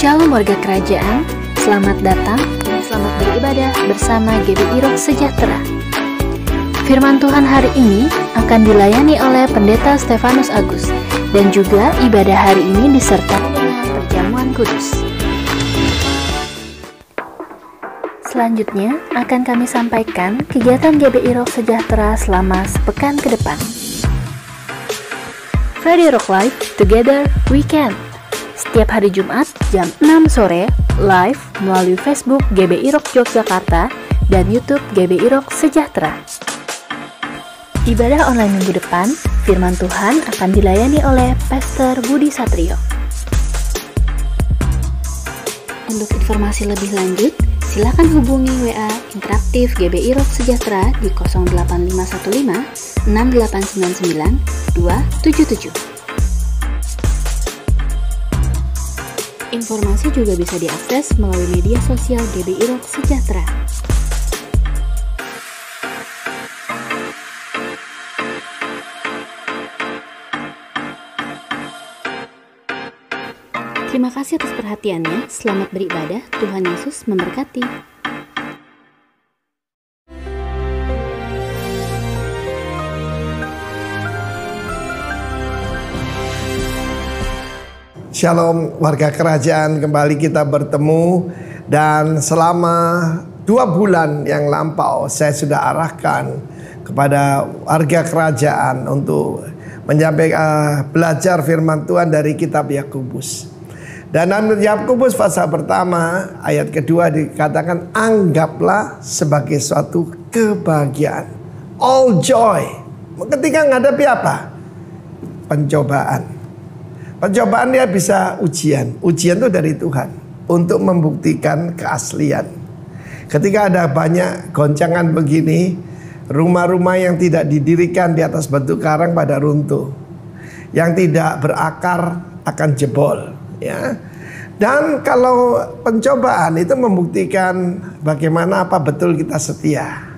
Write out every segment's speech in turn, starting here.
Shalom warga kerajaan, selamat datang dan selamat beribadah bersama GBI Rock Sejahtera. Firman Tuhan hari ini akan dilayani oleh Pendeta Stefanus Agus, dan juga ibadah hari ini disertai dengan perjamuan kudus. Selanjutnya akan kami sampaikan kegiatan GBI Rock Sejahtera selama sepekan ke depan. Friday Rock Live, Together We Can. Setiap hari Jumat jam 6 sore live melalui Facebook GBI Rock Yogyakarta dan YouTube GBI Rock Sejahtera. Ibadah online minggu depan, firman Tuhan akan dilayani oleh Pastor Budi Satrio. Untuk informasi lebih lanjut, silakan hubungi WA interaktif GBI Rock Sejahtera di 08515 6899 277. Informasi juga bisa diakses melalui media sosial GBI Rock Sejahtera. Terima kasih atas perhatiannya. Selamat beribadah. Tuhan Yesus memberkati. Shalom warga kerajaan, kembali kita bertemu. Dan selama 2 bulan yang lampau saya sudah arahkan kepada warga kerajaan untuk menyampaikan belajar firman Tuhan dari kitab Yakobus. Dan dalam Yakobus pasal pertama ayat kedua dikatakan, anggaplah sebagai suatu kebahagiaan, all joy, ketika menghadapi apa? Pencobaan. Pencobaan dia bisa ujian. Ujian itu dari Tuhan untuk membuktikan keaslian. Ketika ada banyak goncangan begini, rumah-rumah yang tidak didirikan di atas batu karang pada runtuh, yang tidak berakar akan jebol, ya. Dan kalau pencobaan itu membuktikan bagaimana apa betul kita setia.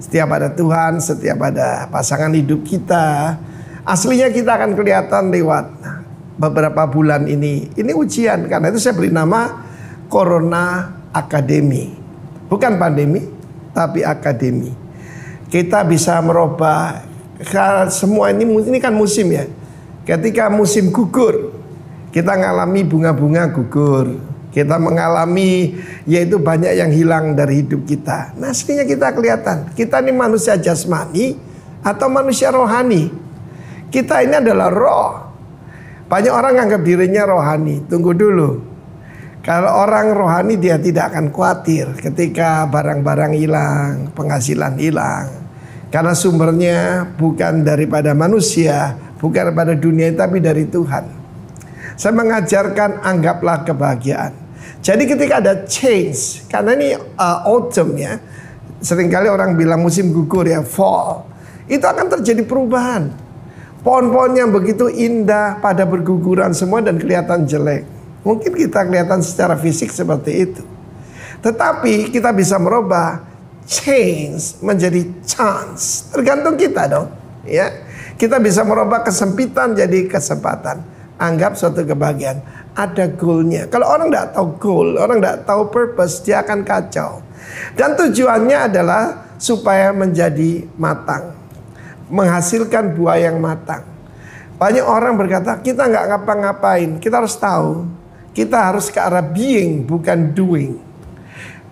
Setia pada Tuhan, setia pada pasangan hidup kita. Aslinya kita akan kelihatan lewat beberapa bulan ini. Ini ujian, karena itu saya beri nama Corona Academy. Bukan pandemi, tapi akademi. Kita bisa merubah semua ini kan musim ya. Ketika musim gugur, kita mengalami bunga-bunga gugur. Kita mengalami yaitu banyak yang hilang dari hidup kita. Nah, aslinya kita kelihatan. Kita ini manusia jasmani atau manusia rohani. Kita ini adalah roh. Banyak orang anggap dirinya rohani. Tunggu dulu. Kalau orang rohani dia tidak akan khawatir ketika barang-barang hilang, penghasilan hilang. Karena sumbernya bukan daripada manusia, bukan daripada dunia, tapi dari Tuhan. Saya mengajarkan anggaplah kebahagiaan. Jadi ketika ada change, karena ini autumn ya. Seringkali orang bilang musim gugur ya, fall. Itu akan terjadi perubahan. Pohon-pohon yang begitu indah pada berguguran semua dan kelihatan jelek. Mungkin kita kelihatan secara fisik seperti itu. Tetapi kita bisa merubah change menjadi chance. Tergantung kita dong, ya. Kita bisa merubah kesempitan jadi kesempatan. Anggap suatu kebahagiaan. Ada goalnya. Kalau orang tidak tahu goal, orang tidak tahu purpose, dia akan kacau. Dan tujuannya adalah supaya menjadi matang, menghasilkan buah yang matang. Banyak orang berkata kita nggak ngapa-ngapain. Kita harus tahu, kita harus ke arah being bukan doing.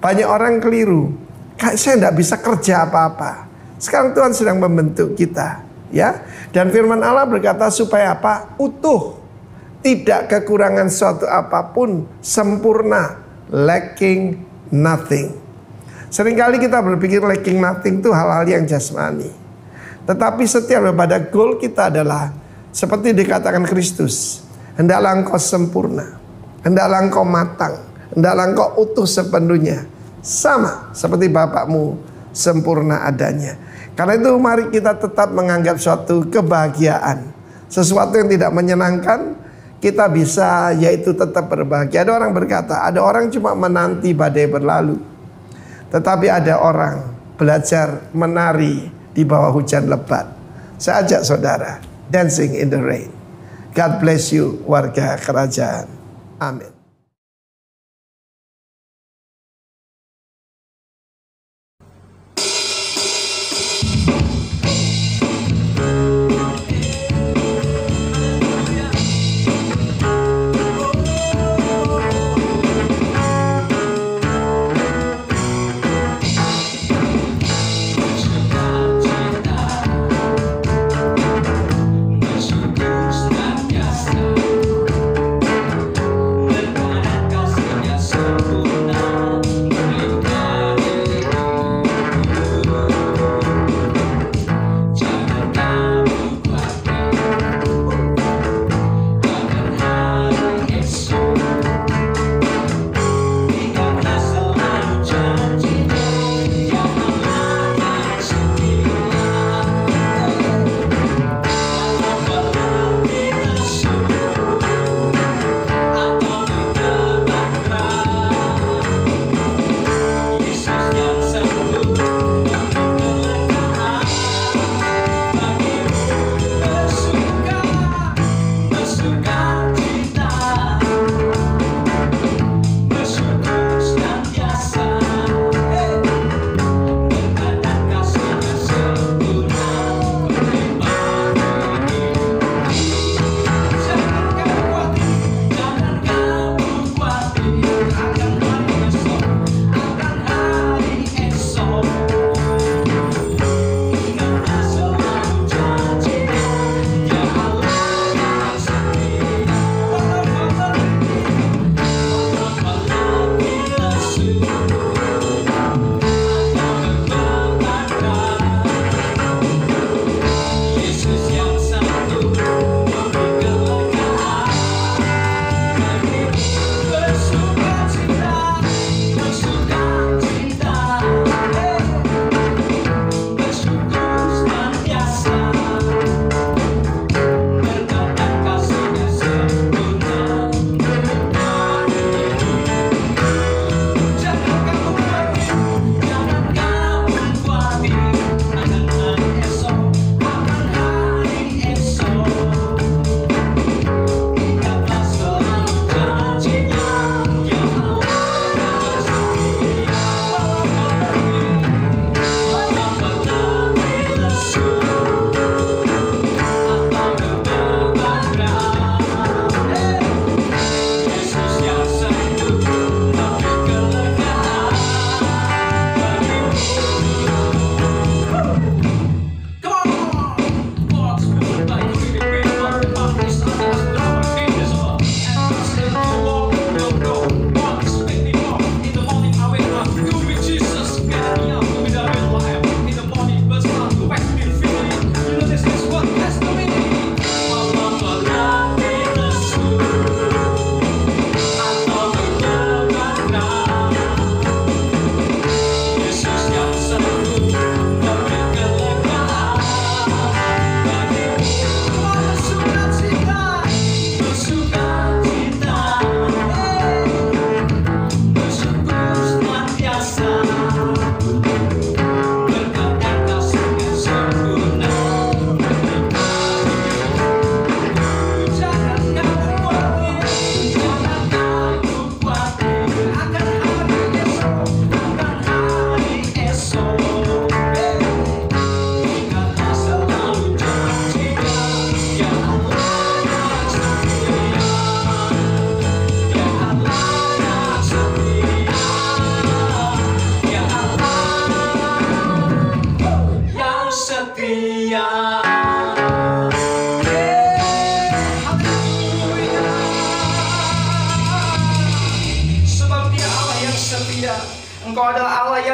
Banyak orang keliru. Saya nggak bisa kerja apa-apa. Sekarang Tuhan sedang membentuk kita, ya. Dan firman Allah berkata supaya apa? Utuh, tidak kekurangan suatu apapun, sempurna, lacking nothing. Seringkali kita berpikir lacking nothing itu hal-hal yang jasmani. Tetapi setiap daripada goal kita adalah seperti dikatakan Kristus, hendaklah engkau sempurna, hendaklah engkau matang, hendaklah engkau utuh sepenuhnya, sama seperti Bapakmu sempurna adanya. Karena itu mari kita tetap menganggap suatu kebahagiaan, sesuatu yang tidak menyenangkan, kita bisa yaitu tetap berbahagia. Ada orang berkata, ada orang cuma menanti badai berlalu, tetapi ada orang belajar menari di bawah hujan lebat. Saya ajak saudara dancing in the rain. God bless you warga kerajaan. Amin.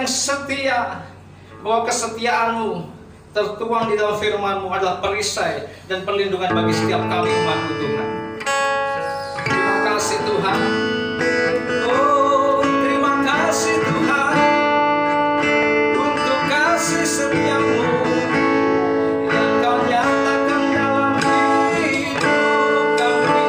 yang setia, bahwa kesetiaan-Mu tertuang di dalam firman-Mu adalah perisai dan perlindungan bagi setiap kami umat-Mu Tuhan. Terima kasih Tuhan. Oh, terima kasih Tuhan untuk kasih setia-Mu yang Kau nyatakan dalam hidup kami.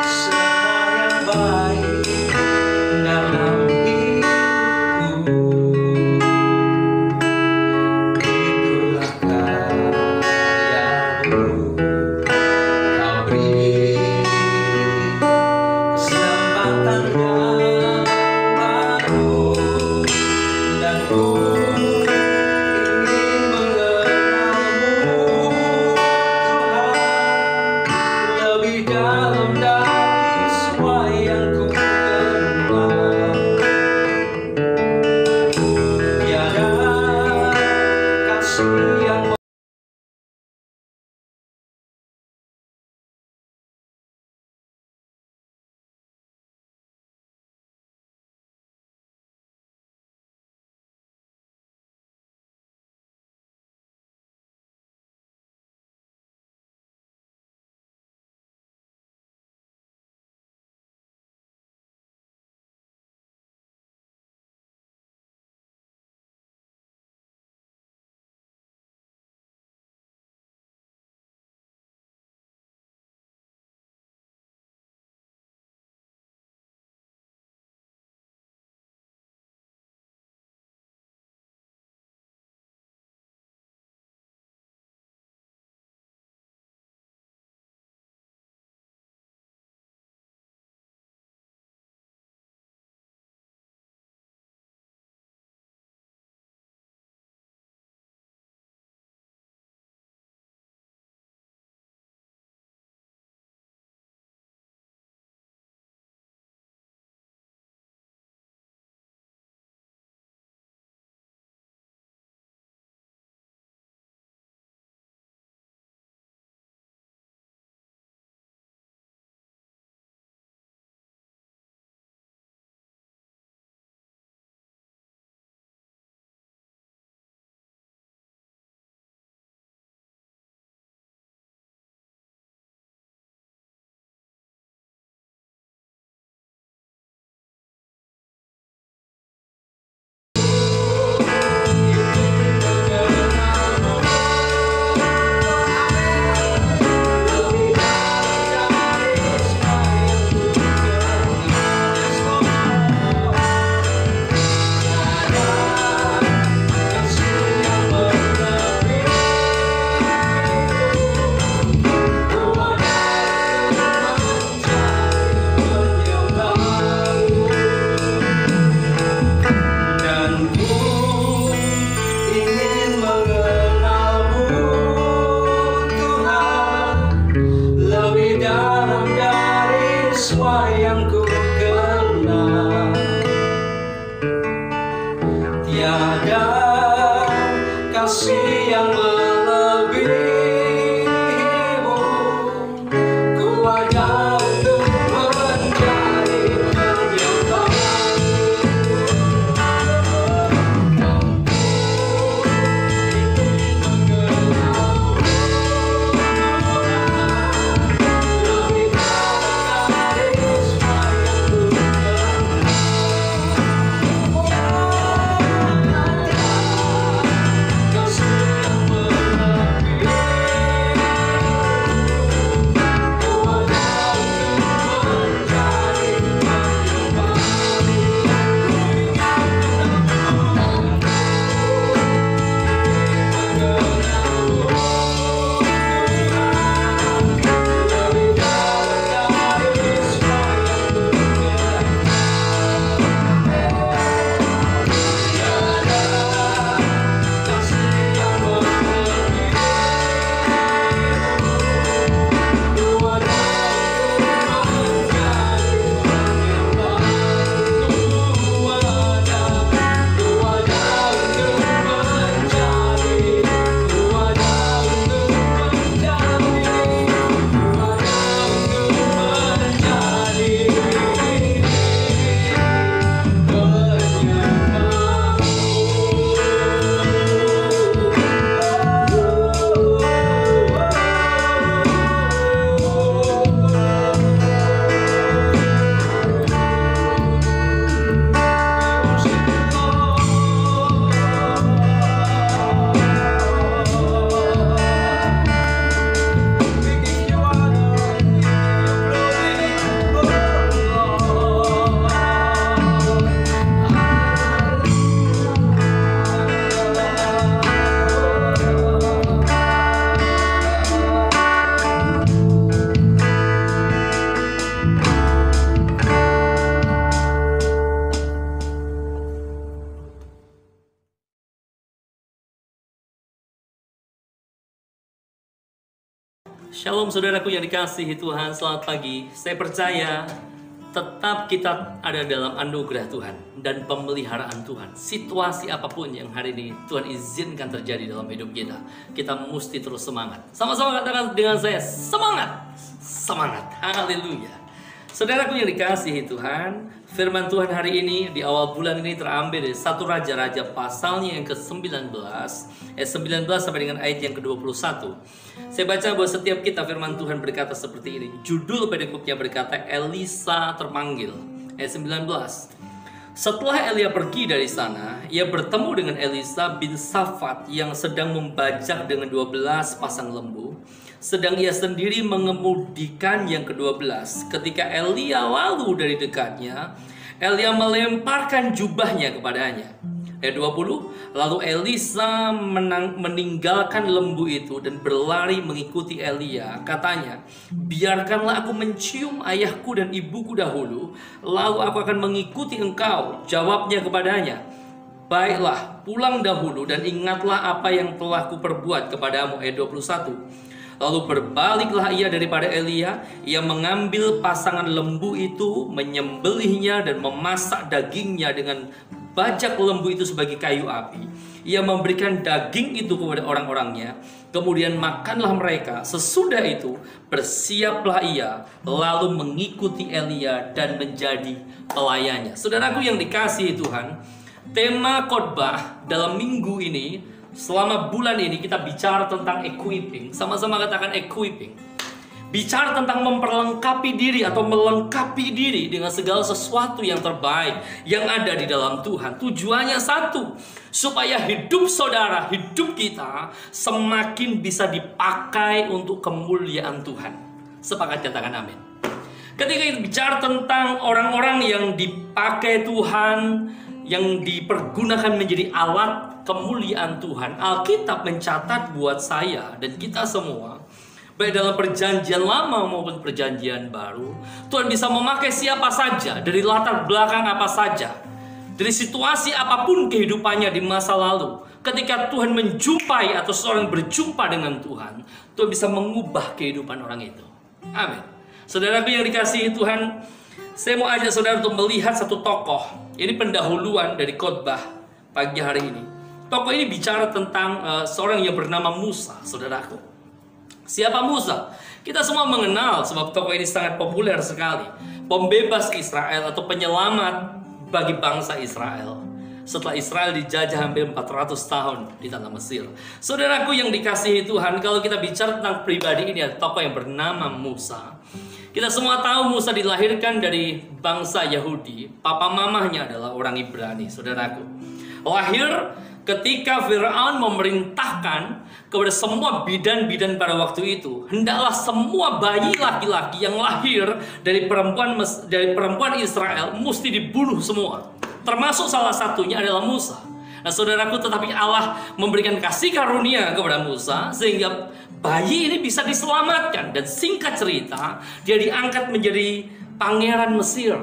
Semua yang baik dalam Shalom saudaraku yang dikasihi Tuhan, selamat pagi. Saya percaya tetap kita ada dalam anugerah Tuhan dan pemeliharaan Tuhan. Situasi apapun yang hari ini Tuhan izinkan terjadi dalam hidup kita, kita mesti terus semangat. Sama-sama katakan dengan saya, semangat! Semangat, haleluya. Saudaraku yang dikasihi Tuhan, firman Tuhan hari ini di awal bulan ini terambil dari 1 Raja-Raja pasalnya yang ke-19, ayat 19 sampai dengan ayat yang ke-21. Saya baca bahwa setiap kita firman Tuhan berkata seperti ini. Judul perikopnya berkata Elisa terpanggil. Ayat 19. Setelah Elia pergi dari sana, ia bertemu dengan Elisa bin Safat yang sedang membajak dengan 12 pasang lembu, sedang ia sendiri mengemudikan yang ke-12. Ketika Elia lalu dari dekatnya, Elia melemparkan jubahnya kepadanya. Ayat 20, lalu Elisa meninggalkan lembu itu dan berlari mengikuti Elia. Katanya, biarkanlah aku mencium ayahku dan ibuku dahulu, lalu aku akan mengikuti engkau. Jawabnya kepadanya, baiklah, pulang dahulu dan ingatlah apa yang telah kuperbuat kepadamu. Ayat 21. Lalu berbaliklah ia daripada Elia, ia mengambil pasangan lembu itu, menyembelihnya dan memasak dagingnya dengan bajak lembu itu sebagai kayu api. Ia memberikan daging itu kepada orang-orangnya, kemudian makanlah mereka. Sesudah itu bersiaplah ia, lalu mengikuti Elia dan menjadi pelayannya. Saudaraku yang dikasihi Tuhan, tema khotbah dalam minggu ini, selama bulan ini kita bicara tentang equipping. Sama-sama katakan equipping. Bicara tentang memperlengkapi diri atau melengkapi diri dengan segala sesuatu yang terbaik yang ada di dalam Tuhan. Tujuannya satu, supaya hidup saudara, hidup kita semakin bisa dipakai untuk kemuliaan Tuhan. Sepakat katakan amin. Ketika kita bicara tentang orang-orang yang dipakai Tuhan, yang dipergunakan menjadi alat kemuliaan Tuhan, Alkitab mencatat buat saya dan kita semua, baik dalam perjanjian lama maupun perjanjian baru, Tuhan bisa memakai siapa saja, dari latar belakang apa saja, dari situasi apapun kehidupannya di masa lalu. Ketika Tuhan menjumpai atau seorang berjumpa dengan Tuhan, Tuhan bisa mengubah kehidupan orang itu. Amin. Saudaraku yang dikasihi Tuhan, saya mau ajak saudara untuk melihat satu tokoh. Ini pendahuluan dari khotbah pagi hari ini. Tokoh ini bicara tentang seorang yang bernama Musa, saudaraku. Siapa Musa? Kita semua mengenal sebab tokoh ini sangat populer sekali. Pembebas Israel atau penyelamat bagi bangsa Israel. Setelah Israel dijajah hampir 400 tahun di tanah Mesir. Saudaraku yang dikasihi Tuhan, kalau kita bicara tentang pribadi ini, ada tokoh yang bernama Musa. Kita semua tahu Musa dilahirkan dari bangsa Yahudi. Papa mamahnya adalah orang Ibrani, saudaraku. Lahir ketika Firaun memerintahkan kepada semua bidan-bidan pada waktu itu, hendaklah semua bayi laki-laki yang lahir dari perempuan Israel mesti dibunuh semua. Termasuk salah satunya adalah Musa. Nah saudaraku, tetapi Allah memberikan kasih karunia kepada Musa sehingga bayi ini bisa diselamatkan. Dan singkat cerita, dia diangkat menjadi pangeran Mesir.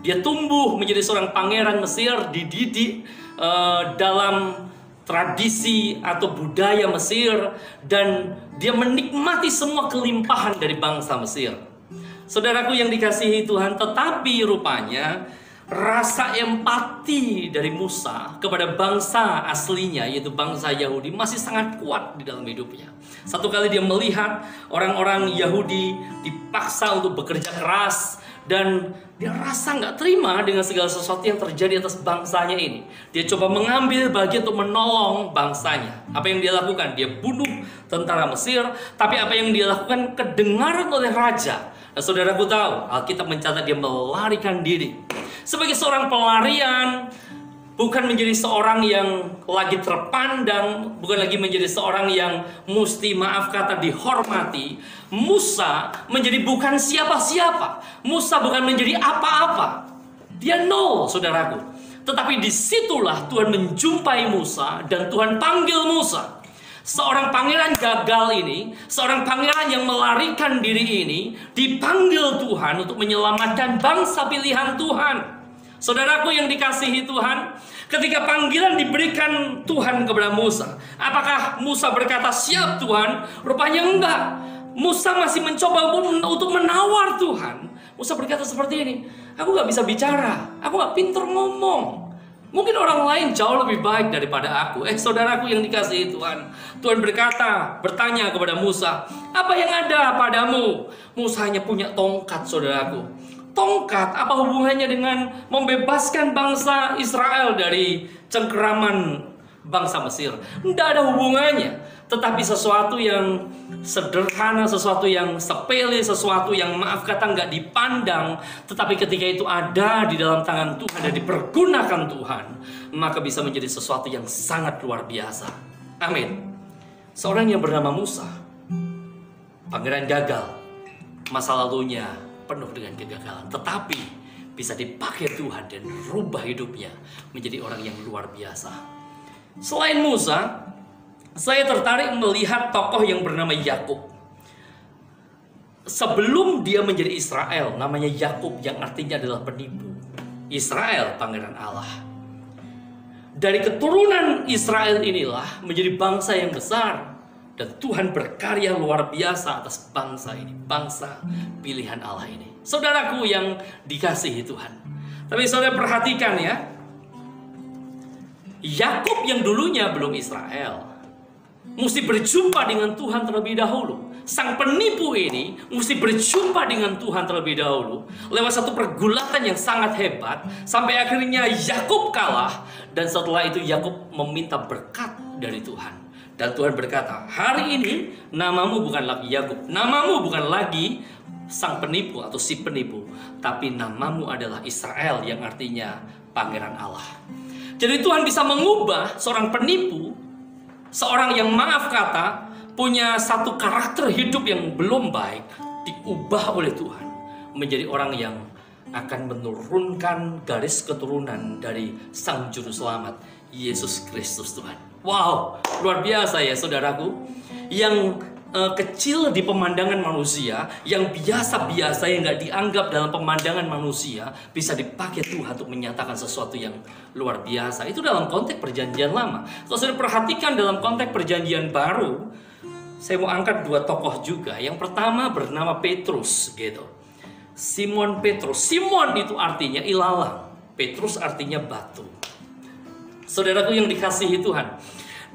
Dia tumbuh menjadi seorang pangeran Mesir, dididik dalam tradisi atau budaya Mesir, dan dia menikmati semua kelimpahan dari bangsa Mesir. Saudaraku yang dikasihi Tuhan, tetapi rupanya rasa empati dari Musa kepada bangsa aslinya, yaitu bangsa Yahudi, masih sangat kuat di dalam hidupnya. Satu kali dia melihat orang-orang Yahudi dipaksa untuk bekerja keras, dan dia rasa nggak terima dengan segala sesuatu yang terjadi atas bangsanya ini. Dia coba mengambil bagian untuk menolong bangsanya. Apa yang dia lakukan? Dia bunuh tentara Mesir, tapi apa yang dia lakukan kedengaran oleh raja. Nah, saudaraku tahu, Alkitab mencatat dia melarikan diri. Sebagai seorang pelarian, bukan menjadi seorang yang lagi terpandang, bukan lagi menjadi seorang yang mesti, maaf kata, dihormati. Musa menjadi bukan siapa-siapa. Musa bukan menjadi apa-apa. Dia nol, saudaraku. Tetapi disitulah Tuhan menjumpai Musa dan Tuhan panggil Musa. Seorang pangeran gagal ini, seorang pangeran yang melarikan diri ini, dipanggil Tuhan untuk menyelamatkan bangsa pilihan Tuhan. Saudaraku yang dikasihi Tuhan, ketika panggilan diberikan Tuhan kepada Musa, apakah Musa berkata, siap Tuhan? Rupanya enggak. Musa masih mencoba untuk menawar Tuhan. Musa berkata seperti ini, aku gak bisa bicara, aku gak pintar ngomong. Mungkin orang lain jauh lebih baik daripada aku. Saudaraku yang dikasihi Tuhan, Tuhan bertanya kepada Musa, apa yang ada padamu? Musa hanya punya tongkat, saudaraku. Tongkat, apa hubungannya dengan membebaskan bangsa Israel dari cengkeraman bangsa Mesir? Tidak ada hubungannya. Tetapi sesuatu yang sederhana, sesuatu yang sepele, sesuatu yang maaf kata nggak dipandang, tetapi ketika itu ada di dalam tangan Tuhan dan dipergunakan Tuhan, maka bisa menjadi sesuatu yang sangat luar biasa. Amin. Seorang yang bernama Musa, pangeran gagal, masa lalunya penuh dengan kegagalan, tetapi bisa dipakai Tuhan dan rubah hidupnya menjadi orang yang luar biasa. Selain Musa, saya tertarik melihat tokoh yang bernama Yakub. Sebelum dia menjadi Israel, namanya Yakub yang artinya adalah penipu. Israel, pangeran Allah. Dari keturunan Israel inilah menjadi bangsa yang besar. Dan Tuhan berkarya luar biasa atas bangsa ini, bangsa pilihan Allah ini. Saudaraku yang dikasihi Tuhan. Tapi saudara perhatikan ya, Yakub yang dulunya belum Israel, mesti berjumpa dengan Tuhan terlebih dahulu. Sang penipu ini mesti berjumpa dengan Tuhan terlebih dahulu lewat satu pergulatan yang sangat hebat, sampai akhirnya Yakub kalah. Dan setelah itu Yakub meminta berkat dari Tuhan. Dan Tuhan berkata, hari ini namamu bukan lagi Yakub, namamu bukan lagi sang penipu atau si penipu, tapi namamu adalah Israel, yang artinya pangeran Allah. Jadi Tuhan bisa mengubah seorang penipu, seorang yang maaf kata punya satu karakter hidup yang belum baik, diubah oleh Tuhan menjadi orang yang akan menurunkan garis keturunan dari Sang Juru Selamat, Yesus Kristus Tuhan. Wow, luar biasa ya saudaraku. Yang kecil di pemandangan manusia, yang biasa-biasa, yang gak dianggap dalam pemandangan manusia, bisa dipakai Tuhan untuk menyatakan sesuatu yang luar biasa. Itu dalam konteks perjanjian lama. Kalau sudah perhatikan dalam konteks perjanjian baru, saya mau angkat dua tokoh juga. Yang pertama bernama Petrus gitu. Simon Petrus. Simon itu artinya ilalang, Petrus artinya batu. Saudaraku yang dikasihi Tuhan,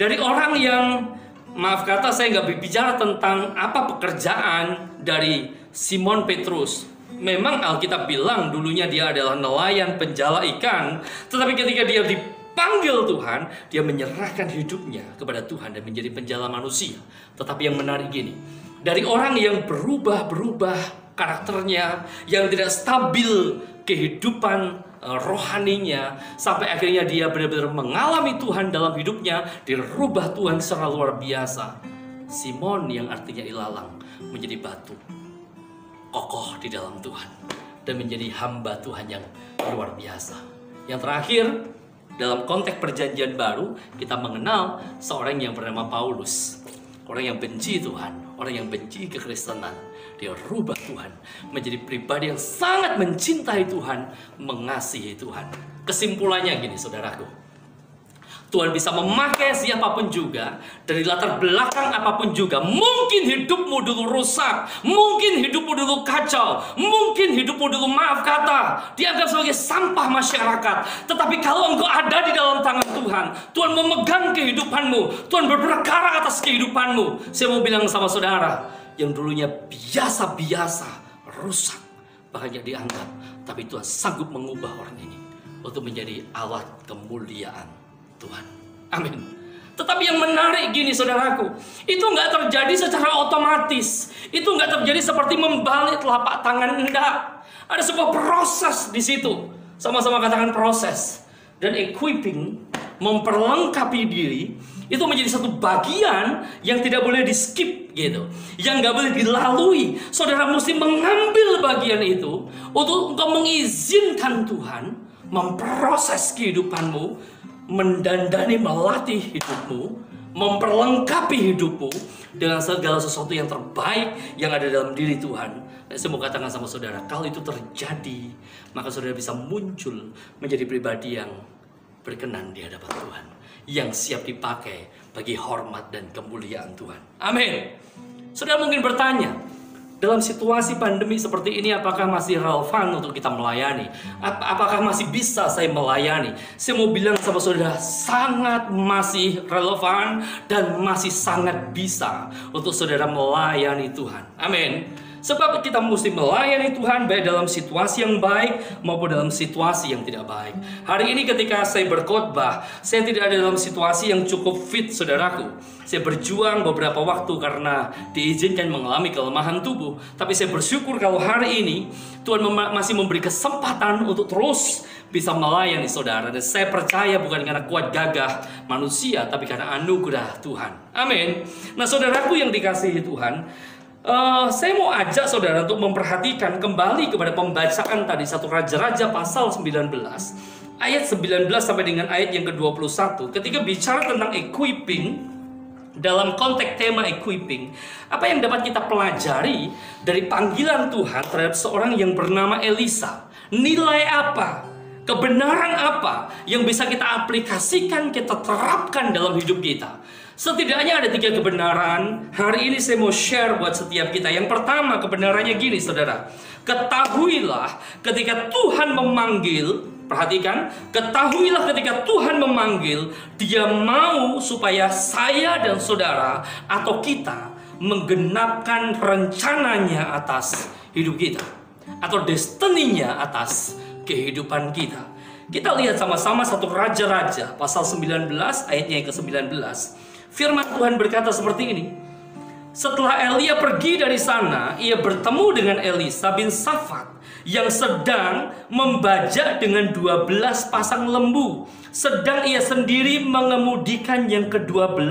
dari orang yang maaf kata saya nggak berbicara tentang apa pekerjaan dari Simon Petrus. Memang Alkitab bilang dulunya dia adalah nelayan penjala ikan, tetapi ketika dia dipanggil Tuhan, dia menyerahkan hidupnya kepada Tuhan dan menjadi penjala manusia. Tetapi yang menarik gini, dari orang yang berubah karakternya, yang tidak stabil kehidupan rohaninya, sampai akhirnya dia benar-benar mengalami Tuhan dalam hidupnya, dirubah Tuhan secara luar biasa. Simon yang artinya ilalang menjadi batu, kokoh di dalam Tuhan, dan menjadi hamba Tuhan yang luar biasa. Yang terakhir, dalam konteks perjanjian baru, kita mengenal seorang yang bernama Paulus. Orang yang benci Tuhan, orang yang benci kekristenan, dia rubah Tuhan menjadi pribadi yang sangat mencintai Tuhan, mengasihi Tuhan. Kesimpulannya gini saudaraku, Tuhan bisa memakai siapapun juga, dari latar belakang apapun juga. Mungkin hidupmu dulu rusak, mungkin hidupmu dulu kacau, mungkin hidupmu dulu maaf kata dianggap sebagai sampah masyarakat. Tetapi kalau engkau ada di dalam tangan Tuhan, Tuhan memegang kehidupanmu, Tuhan berperkara atas kehidupanmu. Saya mau bilang sama saudara, yang dulunya biasa-biasa, rusak, bahkan dianggap, tapi Tuhan sanggup mengubah orang ini untuk menjadi alat kemuliaan Tuhan. Amin. Tetapi yang menarik gini saudaraku, itu nggak terjadi secara otomatis. Itu nggak terjadi seperti membalik telapak tangan, enggak. Ada sebuah proses di situ. Sama-sama katakan proses. Dan equipping, memperlengkapi diri, itu menjadi satu bagian yang tidak boleh di skip gitu, yang nggak boleh dilalui. Saudara mesti mengambil bagian itu untuk engkau mengizinkan Tuhan memproses kehidupanmu, mendandani, melatih hidupmu, memperlengkapi hidupmu dengan segala sesuatu yang terbaik yang ada dalam diri Tuhan. Dan saya mau katakan sama saudara, kalau itu terjadi, maka saudara bisa muncul menjadi pribadi yang berkenan di hadapan Tuhan, yang siap dipakai bagi hormat dan kemuliaan Tuhan. Amin. Saudara mungkin bertanya, dalam situasi pandemi seperti ini apakah masih relevan untuk kita melayani? Apakah masih bisa saya melayani? Saya mau bilang sama saudara, sangat masih relevan dan masih sangat bisa untuk saudara melayani Tuhan. Amin. Sebab kita mesti melayani Tuhan baik dalam situasi yang baik maupun dalam situasi yang tidak baik. Hari ini ketika saya berkhotbah, saya tidak ada dalam situasi yang cukup fit, saudaraku. Saya berjuang beberapa waktu karena diizinkan mengalami kelemahan tubuh. Tapi saya bersyukur kalau hari ini Tuhan masih memberi kesempatan untuk terus bisa melayani saudara. Dan saya percaya bukan karena kuat gagah manusia, tapi karena anugerah Tuhan. Amin. Nah, saudaraku yang dikasihi Tuhan, saya mau ajak saudara untuk memperhatikan kembali kepada pembacaan tadi 1 Raja-Raja pasal 19 ayat 19 sampai dengan ayat yang ke-21. Ketika bicara tentang equipping, dalam konteks tema equipping, apa yang dapat kita pelajari dari panggilan Tuhan terhadap seorang yang bernama Elisa? Nilai apa? Kebenaran apa yang bisa kita aplikasikan, kita terapkan dalam hidup kita? Setidaknya ada 3 kebenaran. Hari ini saya mau share buat setiap kita. Yang pertama, kebenarannya gini, saudara. Ketahuilah ketika Tuhan memanggil, perhatikan, ketahuilah ketika Tuhan memanggil, Dia mau supaya saya dan saudara atau kita menggenapkan rencananya atas hidup kita, atau destininya atas kehidupan kita. Kita lihat sama-sama 1 Raja-Raja pasal 19 ayatnya yang ke-19. Firman Tuhan berkata seperti ini. Setelah Elia pergi dari sana, ia bertemu dengan Elisa bin Safat yang sedang membajak dengan 12 pasang lembu, sedang ia sendiri mengemudikan yang ke-12.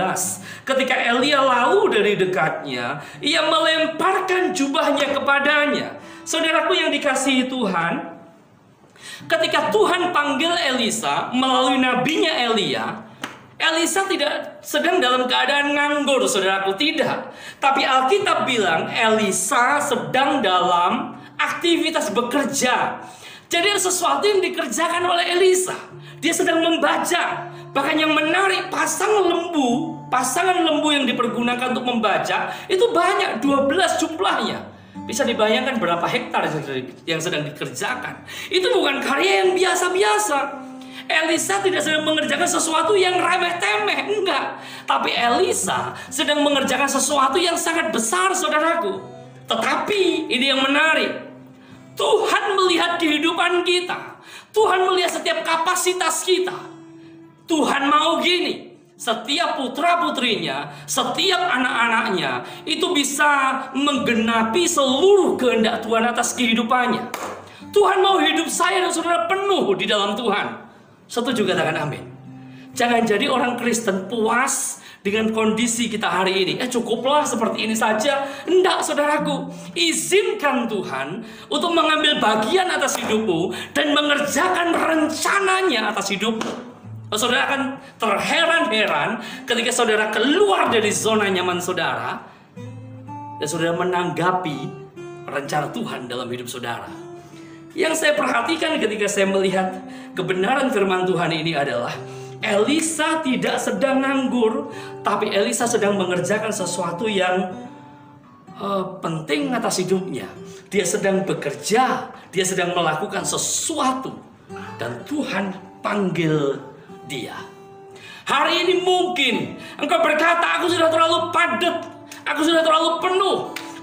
Ketika Elia lalu dari dekatnya, ia melemparkan jubahnya kepadanya. Saudaraku yang dikasihi Tuhan, ketika Tuhan panggil Elisa melalui nabinya Elia, Elisa tidak sedang dalam keadaan nganggur, saudaraku, tidak. Tapi Alkitab bilang Elisa sedang dalam aktivitas bekerja. Jadi ada sesuatu yang dikerjakan oleh Elisa. Dia sedang membaca. Bahkan yang menarik, pasangan lembu yang dipergunakan untuk membaca itu banyak, 12 jumlahnya. Bisa dibayangkan berapa hektar yang sedang dikerjakan. Itu bukan karya yang biasa-biasa. Elisa tidak sedang mengerjakan sesuatu yang remeh-temeh, enggak. Tapi Elisa sedang mengerjakan sesuatu yang sangat besar, saudaraku. Tetapi ini yang menarik. Tuhan melihat kehidupan kita. Tuhan melihat setiap kapasitas kita. Tuhan mau gini. Setiap putra-putrinya, setiap anak-anaknya itu bisa menggenapi seluruh kehendak Tuhan atas kehidupannya. Tuhan mau hidup saya dan saudara penuh di dalam Tuhan. Setuju katakan amin. Jangan jadi orang Kristen puas dengan kondisi kita hari ini. Cukuplah seperti ini saja. Enggak, saudaraku. Izinkan Tuhan untuk mengambil bagian atas hidupmu dan mengerjakan rencananya atas hidupmu. Saudara akan terheran-heran ketika saudara keluar dari zona nyaman saudara dan saudara menanggapi rencana Tuhan dalam hidup saudara. Yang saya perhatikan ketika saya melihat kebenaran firman Tuhan ini adalah Elisa tidak sedang nganggur, tapi Elisa sedang mengerjakan sesuatu yang penting atas hidupnya. Dia sedang bekerja, dia sedang melakukan sesuatu, dan Tuhan panggil dia. Hari ini mungkin engkau berkata, aku sudah terlalu padat, aku sudah terlalu penuh,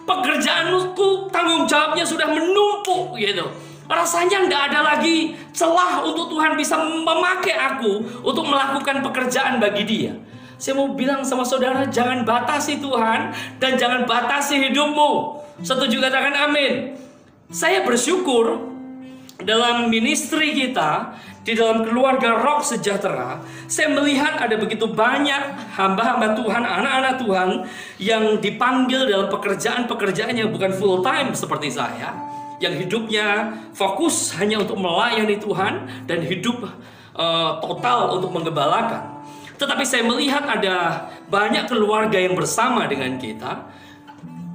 pekerjaanku, tanggung jawabnya sudah menumpuk gitu. Rasanya tidak ada lagi celah untuk Tuhan bisa memakai aku untuk melakukan pekerjaan bagi Dia. Saya mau bilang sama saudara, jangan batasi Tuhan dan jangan batasi hidupmu. Setuju katakan amin. Saya bersyukur dalam ministry kita, di dalam keluarga Rock Sejahtera, saya melihat ada begitu banyak hamba-hamba Tuhan, anak-anak Tuhan yang dipanggil dalam pekerjaan-pekerjaan yang bukan full time seperti saya, yang hidupnya fokus hanya untuk melayani Tuhan dan hidup total untuk menggembalakan. Tetapi saya melihat ada banyak keluarga yang bersama dengan kita.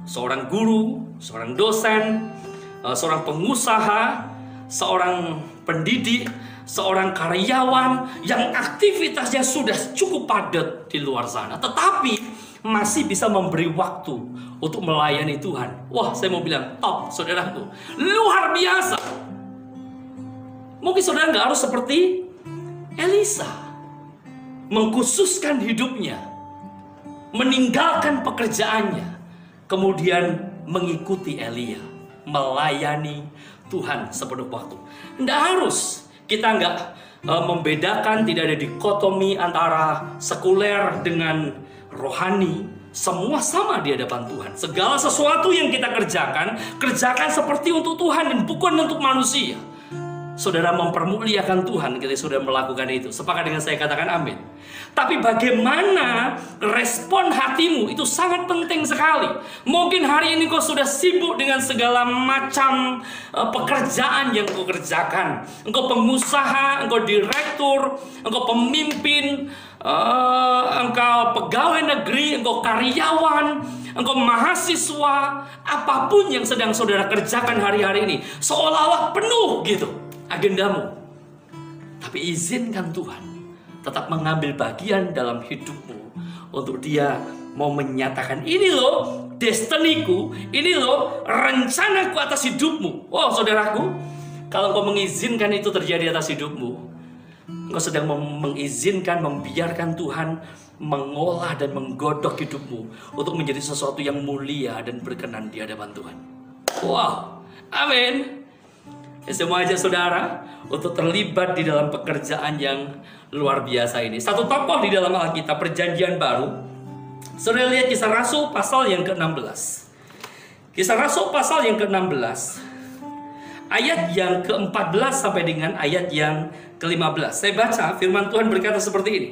Seorang guru, seorang dosen, seorang pengusaha, seorang pendidik, seorang karyawan yang aktivitasnya sudah cukup padat di luar sana. Tetapi masih bisa memberi waktu untuk melayani Tuhan. Wah, saya mau bilang top, saudaraku. Luar biasa. Mungkin saudara nggak harus seperti Elisa, mengkhususkan hidupnya, meninggalkan pekerjaannya, kemudian mengikuti Elia, melayani Tuhan sepenuh waktu. Nggak harus. Kita nggak membedakan, tidak ada dikotomi antara sekuler dengan rohani. Semua sama di hadapan Tuhan. Segala sesuatu yang kita kerjakan, kerjakan seperti untuk Tuhan dan bukan untuk manusia. Saudara mempermuliakan Tuhan ketika saudara melakukan itu. Sepakat dengan saya, katakan amin. Tapi bagaimana respon hatimu itu sangat penting sekali. Mungkin hari ini kau sudah sibuk dengan segala macam pekerjaan yang kau kerjakan. Engkau pengusaha, engkau direktur, engkau pemimpin, engkau pegawai negeri, engkau karyawan, engkau mahasiswa. Apapun yang sedang saudara kerjakan hari-hari ini, seolah-olah penuh gitu agendamu. Tapi izinkan Tuhan tetap mengambil bagian dalam hidupmu untuk Dia mau menyatakan, ini loh destiniku, ini loh rencanaku atas hidupmu. Wow, saudaraku, kalau kau mengizinkan itu terjadi atas hidupmu, engkau sedang mengizinkan, membiarkan Tuhan mengolah dan menggodok hidupmu untuk menjadi sesuatu yang mulia dan berkenan di hadapan Tuhan. Wow, amin. Saya mau ajak saudara untuk terlibat di dalam pekerjaan yang luar biasa ini. Satu tokoh di dalam Alkitab Perjanjian Baru. Saudara lihat Kisah Rasul pasal yang ke-16. Kisah Rasul pasal yang ke-16. Ayat yang ke-14 sampai dengan ayat yang ke-15. Saya baca, firman Tuhan berkata seperti ini.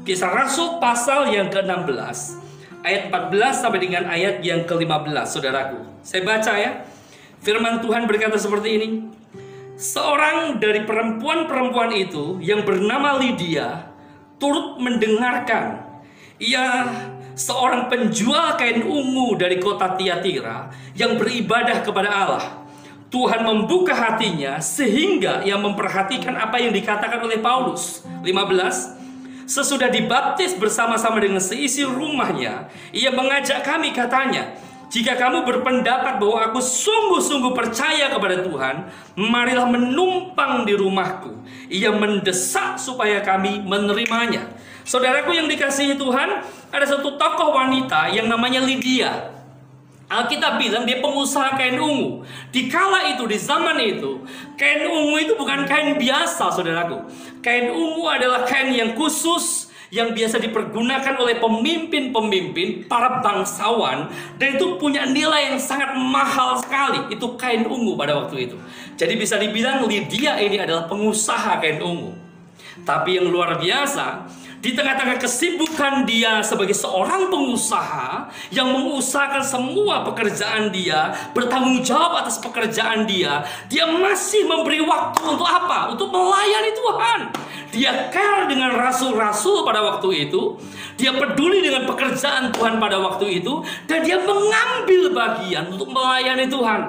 Kisah Rasul pasal yang ke-16. Ayat 14 sampai dengan ayat yang ke-15, saudaraku. Saya baca ya. Firman Tuhan berkata seperti ini. Seorang dari perempuan-perempuan itu yang bernama Lydia turut mendengarkan. Ia seorang penjual kain ungu dari kota Tiatira yang beribadah kepada Allah. Tuhan membuka hatinya sehingga ia memperhatikan apa yang dikatakan oleh Paulus. 15. Sesudah dibaptis bersama-sama dengan seisi rumahnya, ia mengajak kami, katanya, jika kamu berpendapat bahwa aku sungguh-sungguh percaya kepada Tuhan, marilah menumpang di rumahku. Ia mendesak supaya kami menerimanya. Saudaraku yang dikasihi Tuhan, ada satu tokoh wanita yang namanya Lydia. Alkitab bilang dia pengusaha kain ungu. Di kala itu, di zaman itu, kain ungu itu bukan kain biasa, saudaraku. Kain ungu adalah kain yang khusus, yang biasa dipergunakan oleh pemimpin-pemimpin, para bangsawan, dan itu punya nilai yang sangat mahal sekali. Itu kain ungu pada waktu itu. Jadi bisa dibilang Lydia ini adalah pengusaha kain ungu. Tapi yang luar biasa, di tengah-tengah kesibukan dia sebagai seorang pengusaha yang mengusahakan semua pekerjaan dia, bertanggung jawab atas pekerjaan dia, dia masih memberi waktu untuk apa? Untuk melayani Tuhan. Dia care dengan rasul-rasul pada waktu itu. Dia peduli dengan pekerjaan Tuhan pada waktu itu. Dan dia mengambil bagian untuk melayani Tuhan.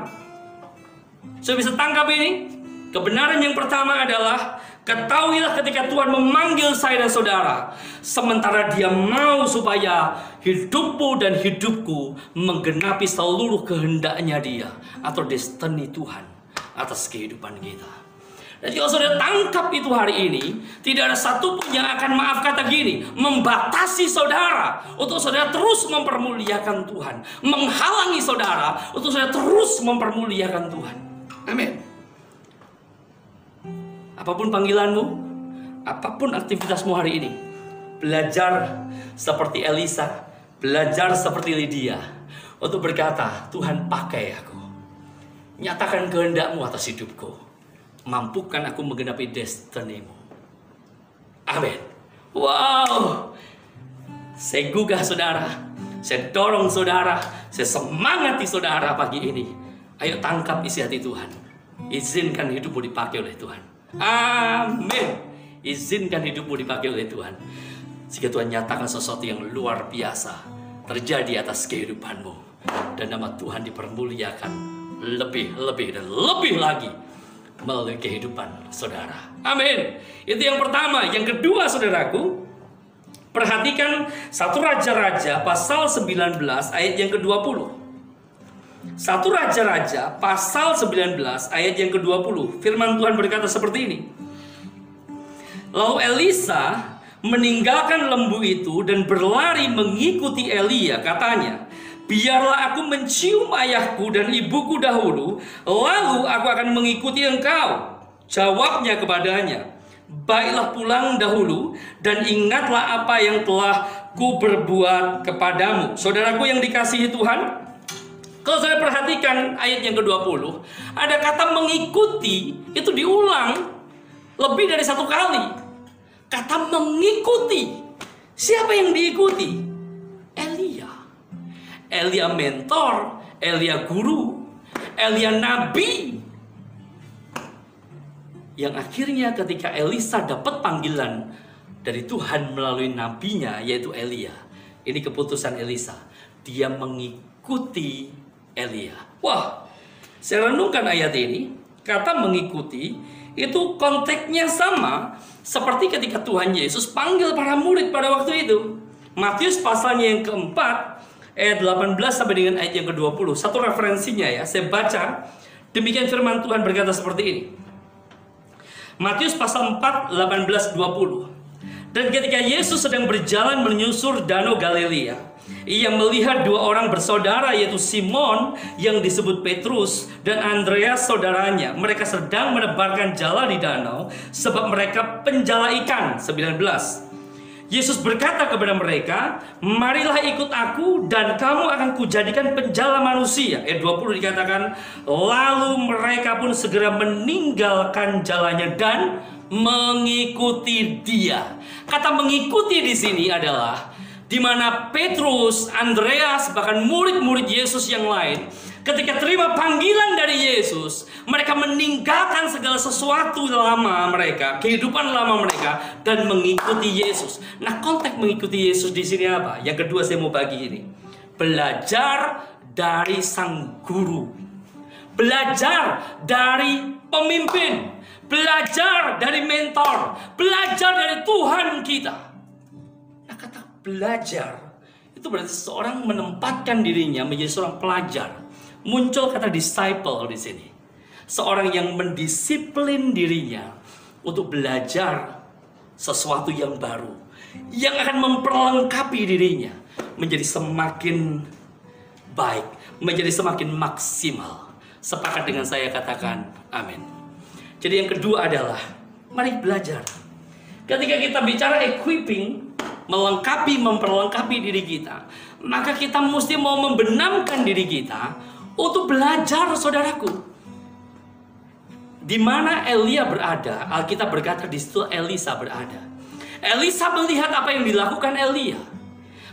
Saya bisa tangkap ini. Kebenaran yang pertama adalah, ketahuilah ketika Tuhan memanggil saya dan saudara, sementara Dia mau supaya hidupmu dan hidupku menggenapi seluruh kehendaknya Dia atau destiny Tuhan atas kehidupan kita. Dan kalau saudara tangkap itu hari ini, tidak ada satupun yang akan, maaf kata gini, membatasi saudara untuk saudara terus mempermuliakan Tuhan, menghalangi saudara untuk saudara terus mempermuliakan Tuhan. Amin. Apapun panggilanmu, apapun aktivitasmu hari ini, belajar seperti Elisa, belajar seperti Lydia untuk berkata, Tuhan pakai aku, nyatakan kehendakmu atas hidupku, mampukan aku menggenapi destinimu. Amin. Wow. Saya gugah saudara, saya dorong saudara, saya semangati saudara pagi ini. Ayo tangkap isi hati Tuhan. Izinkan hidupmu dipakai oleh Tuhan. Amin. Izinkan hidupmu dipakai oleh Tuhan. Jika Tuhan nyatakan sesuatu yang luar biasa terjadi atas kehidupanmu, dan nama Tuhan dipermuliakan lebih dan lebih lagi melalui kehidupan saudara. Amin. Itu yang pertama. Yang kedua, saudaraku, Perhatikan 1 Raja-Raja pasal 19 ayat yang ke-20. 1 Raja-Raja pasal 19 ayat yang ke-20. Firman Tuhan berkata seperti ini. Lalu Elisa meninggalkan lembu itu dan berlari mengikuti Elia. Katanya, biarlah aku mencium ayahku dan ibuku dahulu, lalu aku akan mengikuti engkau. Jawabnya kepadanya, baiklah pulang dahulu dan ingatlah apa yang telah ku berbuat kepadamu. Saudaraku yang dikasihi Tuhan, kalau saya perhatikan ayat yang ke-20, ada kata mengikuti itu diulang lebih dari 1 kali. Kata mengikuti. Siapa yang diikuti? Elia. Elia mentor, Elia guru, Elia nabi. Yang akhirnya ketika Elisa dapat panggilan dari Tuhan melalui nabinya, yaitu Elia. Ini keputusan Elisa. Dia mengikuti Elia. Wah, saya renungkan ayat ini. Kata mengikuti itu konteksnya sama seperti ketika Tuhan Yesus panggil para murid pada waktu itu. Matius pasalnya yang keempat, ayat 18 sampai dengan ayat yang ke-20. Satu referensinya ya, saya baca. Demikian firman Tuhan berkata seperti ini. Matius pasal 4, 18, 20. Dan ketika Yesus sedang berjalan menyusur danau Galilea, ia melihat 2 orang bersaudara, yaitu Simon yang disebut Petrus dan Andreas saudaranya. Mereka sedang menebarkan jala di danau sebab mereka penjala ikan. 19. Yesus berkata kepada mereka, marilah ikut aku dan kamu akan kujadikan penjala manusia. Ayat 20 dikatakan, lalu mereka pun segera meninggalkan jalannya dan mengikuti dia. Kata mengikuti di sini adalah di mana Petrus, Andreas, bahkan murid-murid Yesus yang lain, ketika terima panggilan dari Yesus, mereka meninggalkan segala sesuatu lama mereka, kehidupan lama mereka, dan mengikuti Yesus. Nah, konteks mengikuti Yesus di sini apa? Yang kedua saya mau bagi ini. Belajar dari sang guru. Belajar dari pemimpin. Belajar dari mentor. Belajar dari Tuhan kita. Nah, kata belajar itu berarti seseorang menempatkan dirinya menjadi seorang pelajar. Muncul kata disciple di sini. Seorang yang mendisiplin dirinya untuk belajar sesuatu yang baru, yang akan memperlengkapi dirinya menjadi semakin baik, menjadi semakin maksimal. Sepakat dengan saya, katakan amin. Jadi yang kedua adalah mari belajar. Ketika kita bicara equipping, melengkapi, memperlengkapi diri kita, maka kita mesti mau membenamkan diri kita untuk belajar, saudaraku. Di mana Elia berada, Alkitab berkata di situ Elisa berada. Elisa melihat apa yang dilakukan Elia.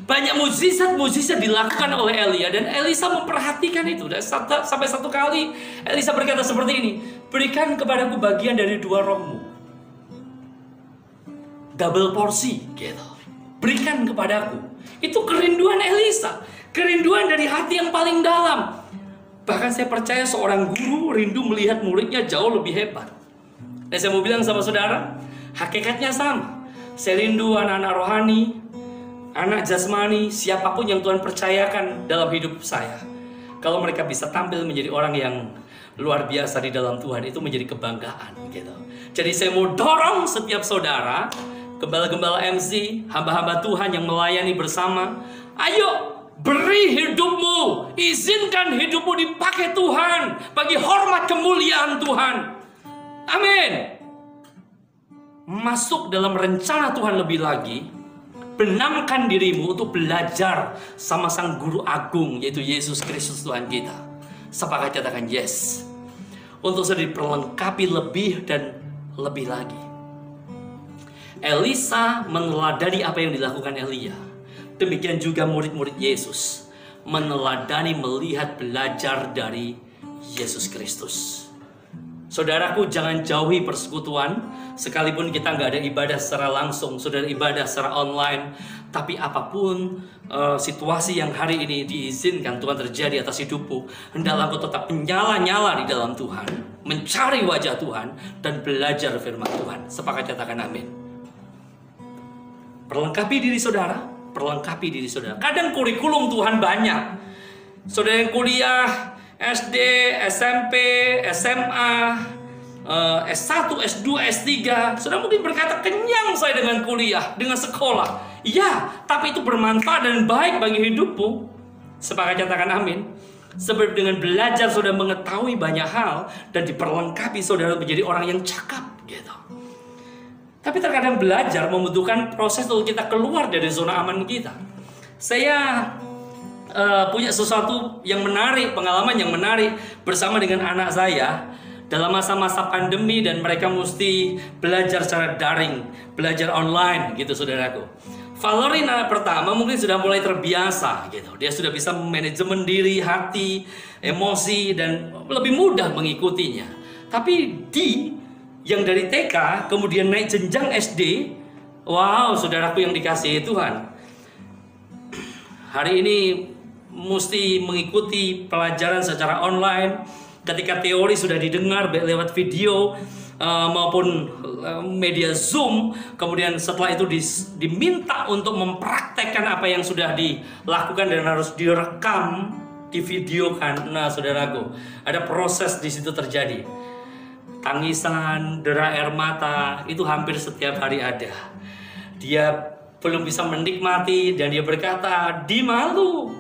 Banyak mukjizat-mukjizat dilakukan oleh Elia dan Elisa memperhatikan itu. Dan sampai satu kali Elisa berkata seperti ini, berikan kepadaku bagian dari 2 rohmu. Double porsi gitu. Berikan kepadaku. Itu kerinduan Elisa, kerinduan dari hati yang paling dalam. Bahkan saya percaya seorang guru rindu melihat muridnya jauh lebih hebat. Dan saya mau bilang sama saudara, hakikatnya sama. Saya rindu anak-anak rohani, anak jasmani, siapapun yang Tuhan percayakan dalam hidup saya. Kalau mereka bisa tampil menjadi orang yang luar biasa di dalam Tuhan, itu menjadi kebanggaan gitu. Jadi saya mau dorong setiap saudara, gembala-gembala MC, hamba-hamba Tuhan yang melayani bersama, ayo beri hidupmu, izinkan hidupmu dipakai Tuhan bagi hormat kemuliaan Tuhan. Amin. Masuk dalam rencana Tuhan lebih lagi. Benamkan dirimu untuk belajar sama sang guru agung, yaitu Yesus Kristus Tuhan kita. Sepakat katakan yes. Untuk sedikit diperlengkapi lebih dan lebih lagi. Elisa meneladani apa yang dilakukan Elia. Demikian juga murid-murid Yesus meneladani, melihat, belajar dari Yesus Kristus. Saudaraku, jangan jauhi persekutuan. Sekalipun kita nggak ada ibadah secara langsung, saudara ibadah secara online. Tapi apapun situasi yang hari ini diizinkan Tuhan terjadi atas hidupmu, hendaklah engkau tetap menyala-nyala di dalam Tuhan, mencari wajah Tuhan, dan belajar firman Tuhan. Sepakat katakan amin. Perlengkapi diri saudara, perlengkapi diri saudara. Kadang kurikulum Tuhan banyak. Saudara yang kuliah, SD, SMP, SMA, S1, S2, S3, saudara mungkin berkata, kenyang saya dengan kuliah, dengan sekolah. Ya, tapi itu bermanfaat dan baik bagi hidupmu. Sepakat katakan amin. Sebab dengan belajar saudara mengetahui banyak hal dan diperlengkapi saudara menjadi orang yang cakap gitu. Tapi terkadang belajar membutuhkan proses untuk kita keluar dari zona aman kita. Saya punya sesuatu yang menarik, pengalaman yang menarik bersama dengan anak saya dalam masa-masa pandemi dan mereka mesti belajar secara daring, belajar online gitu saudaraku. Valerie anak pertama mungkin sudah mulai terbiasa gitu. Dia sudah bisa manajemen diri, hati, emosi dan lebih mudah mengikutinya. Tapi yang dari TK kemudian naik jenjang SD, wow saudaraku yang dikasihi Tuhan, hari ini mesti mengikuti pelajaran secara online. Ketika teori sudah didengar lewat video maupun media Zoom, kemudian setelah itu diminta untuk mempraktekkan apa yang sudah dilakukan dan harus direkam, divideokan. Nah saudaraku, ada proses di situ terjadi. Tangisan, dera air mata, itu hampir setiap hari ada. Dia belum bisa menikmati dan dia berkata, di malu,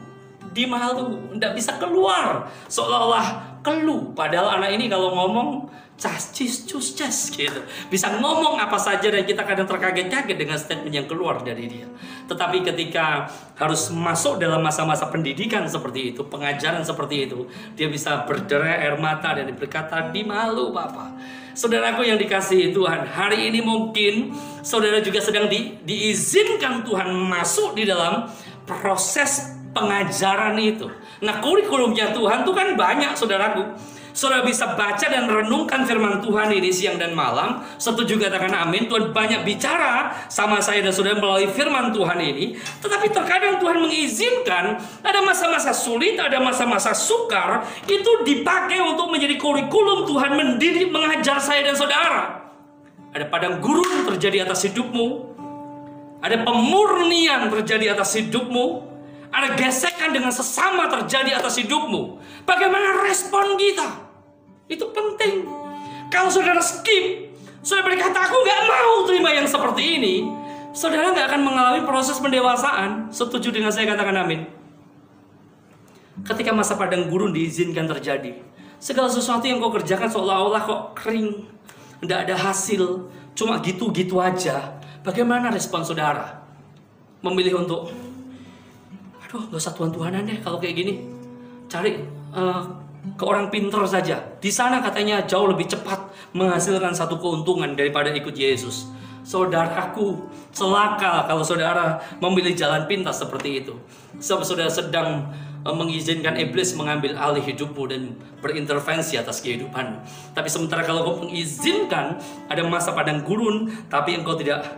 tidak bisa keluar. Seolah-olah keluh. Padahal anak ini kalau ngomong, cas-cis, cus-ces gitu. Bisa ngomong apa saja dan kita kadang terkaget-kaget dengan statement yang keluar dari dia. Tetapi ketika harus masuk dalam masa-masa pendidikan seperti itu, pengajaran seperti itu, dia bisa berderai air mata dan berkata, di malu Papa. Saudaraku yang dikasihi Tuhan, hari ini mungkin saudara juga sedang diizinkan Tuhan masuk di dalam proses pengajaran itu. Nah kurikulumnya Tuhan itu kan banyak saudaraku. Saudara bisa baca dan renungkan firman Tuhan ini siang dan malam. Setuju katakan amin. Tuhan banyak bicara sama saya dan saudara melalui firman Tuhan ini. Tetapi terkadang Tuhan mengizinkan ada masa-masa sulit, ada masa-masa sukar. Itu dipakai untuk menjadi kurikulum Tuhan mendidik, mengajar saya dan saudara. Ada padang gurun terjadi atas hidupmu. Ada pemurnian terjadi atas hidupmu. Ada gesekan dengan sesama terjadi atas hidupmu. Bagaimana respon kita? Itu penting. Kalau saudara skip, saudara berkata, aku gak mau terima yang seperti ini, saudara gak akan mengalami proses pendewasaan. Setuju dengan saya katakan amin. Ketika masa padang gurun diizinkan terjadi, segala sesuatu yang kau kerjakan seolah-olah kok kering, tidak ada hasil, cuma gitu-gitu aja. Bagaimana respon saudara? Memilih untuk aduh, gak usah Tuhan-Tuhanan deh kalau kayak gini. Cari ke orang pinter saja. Di sana katanya jauh lebih cepat menghasilkan satu keuntungan daripada ikut Yesus. Saudaraku, celaka kalau saudara memilih jalan pintas seperti itu. Sebab saudara sedang mengizinkan iblis mengambil alih hidupmu dan berintervensi atas kehidupanmu. Tapi sementara kalau kau mengizinkan ada masa padang gurun, tapi engkau tidak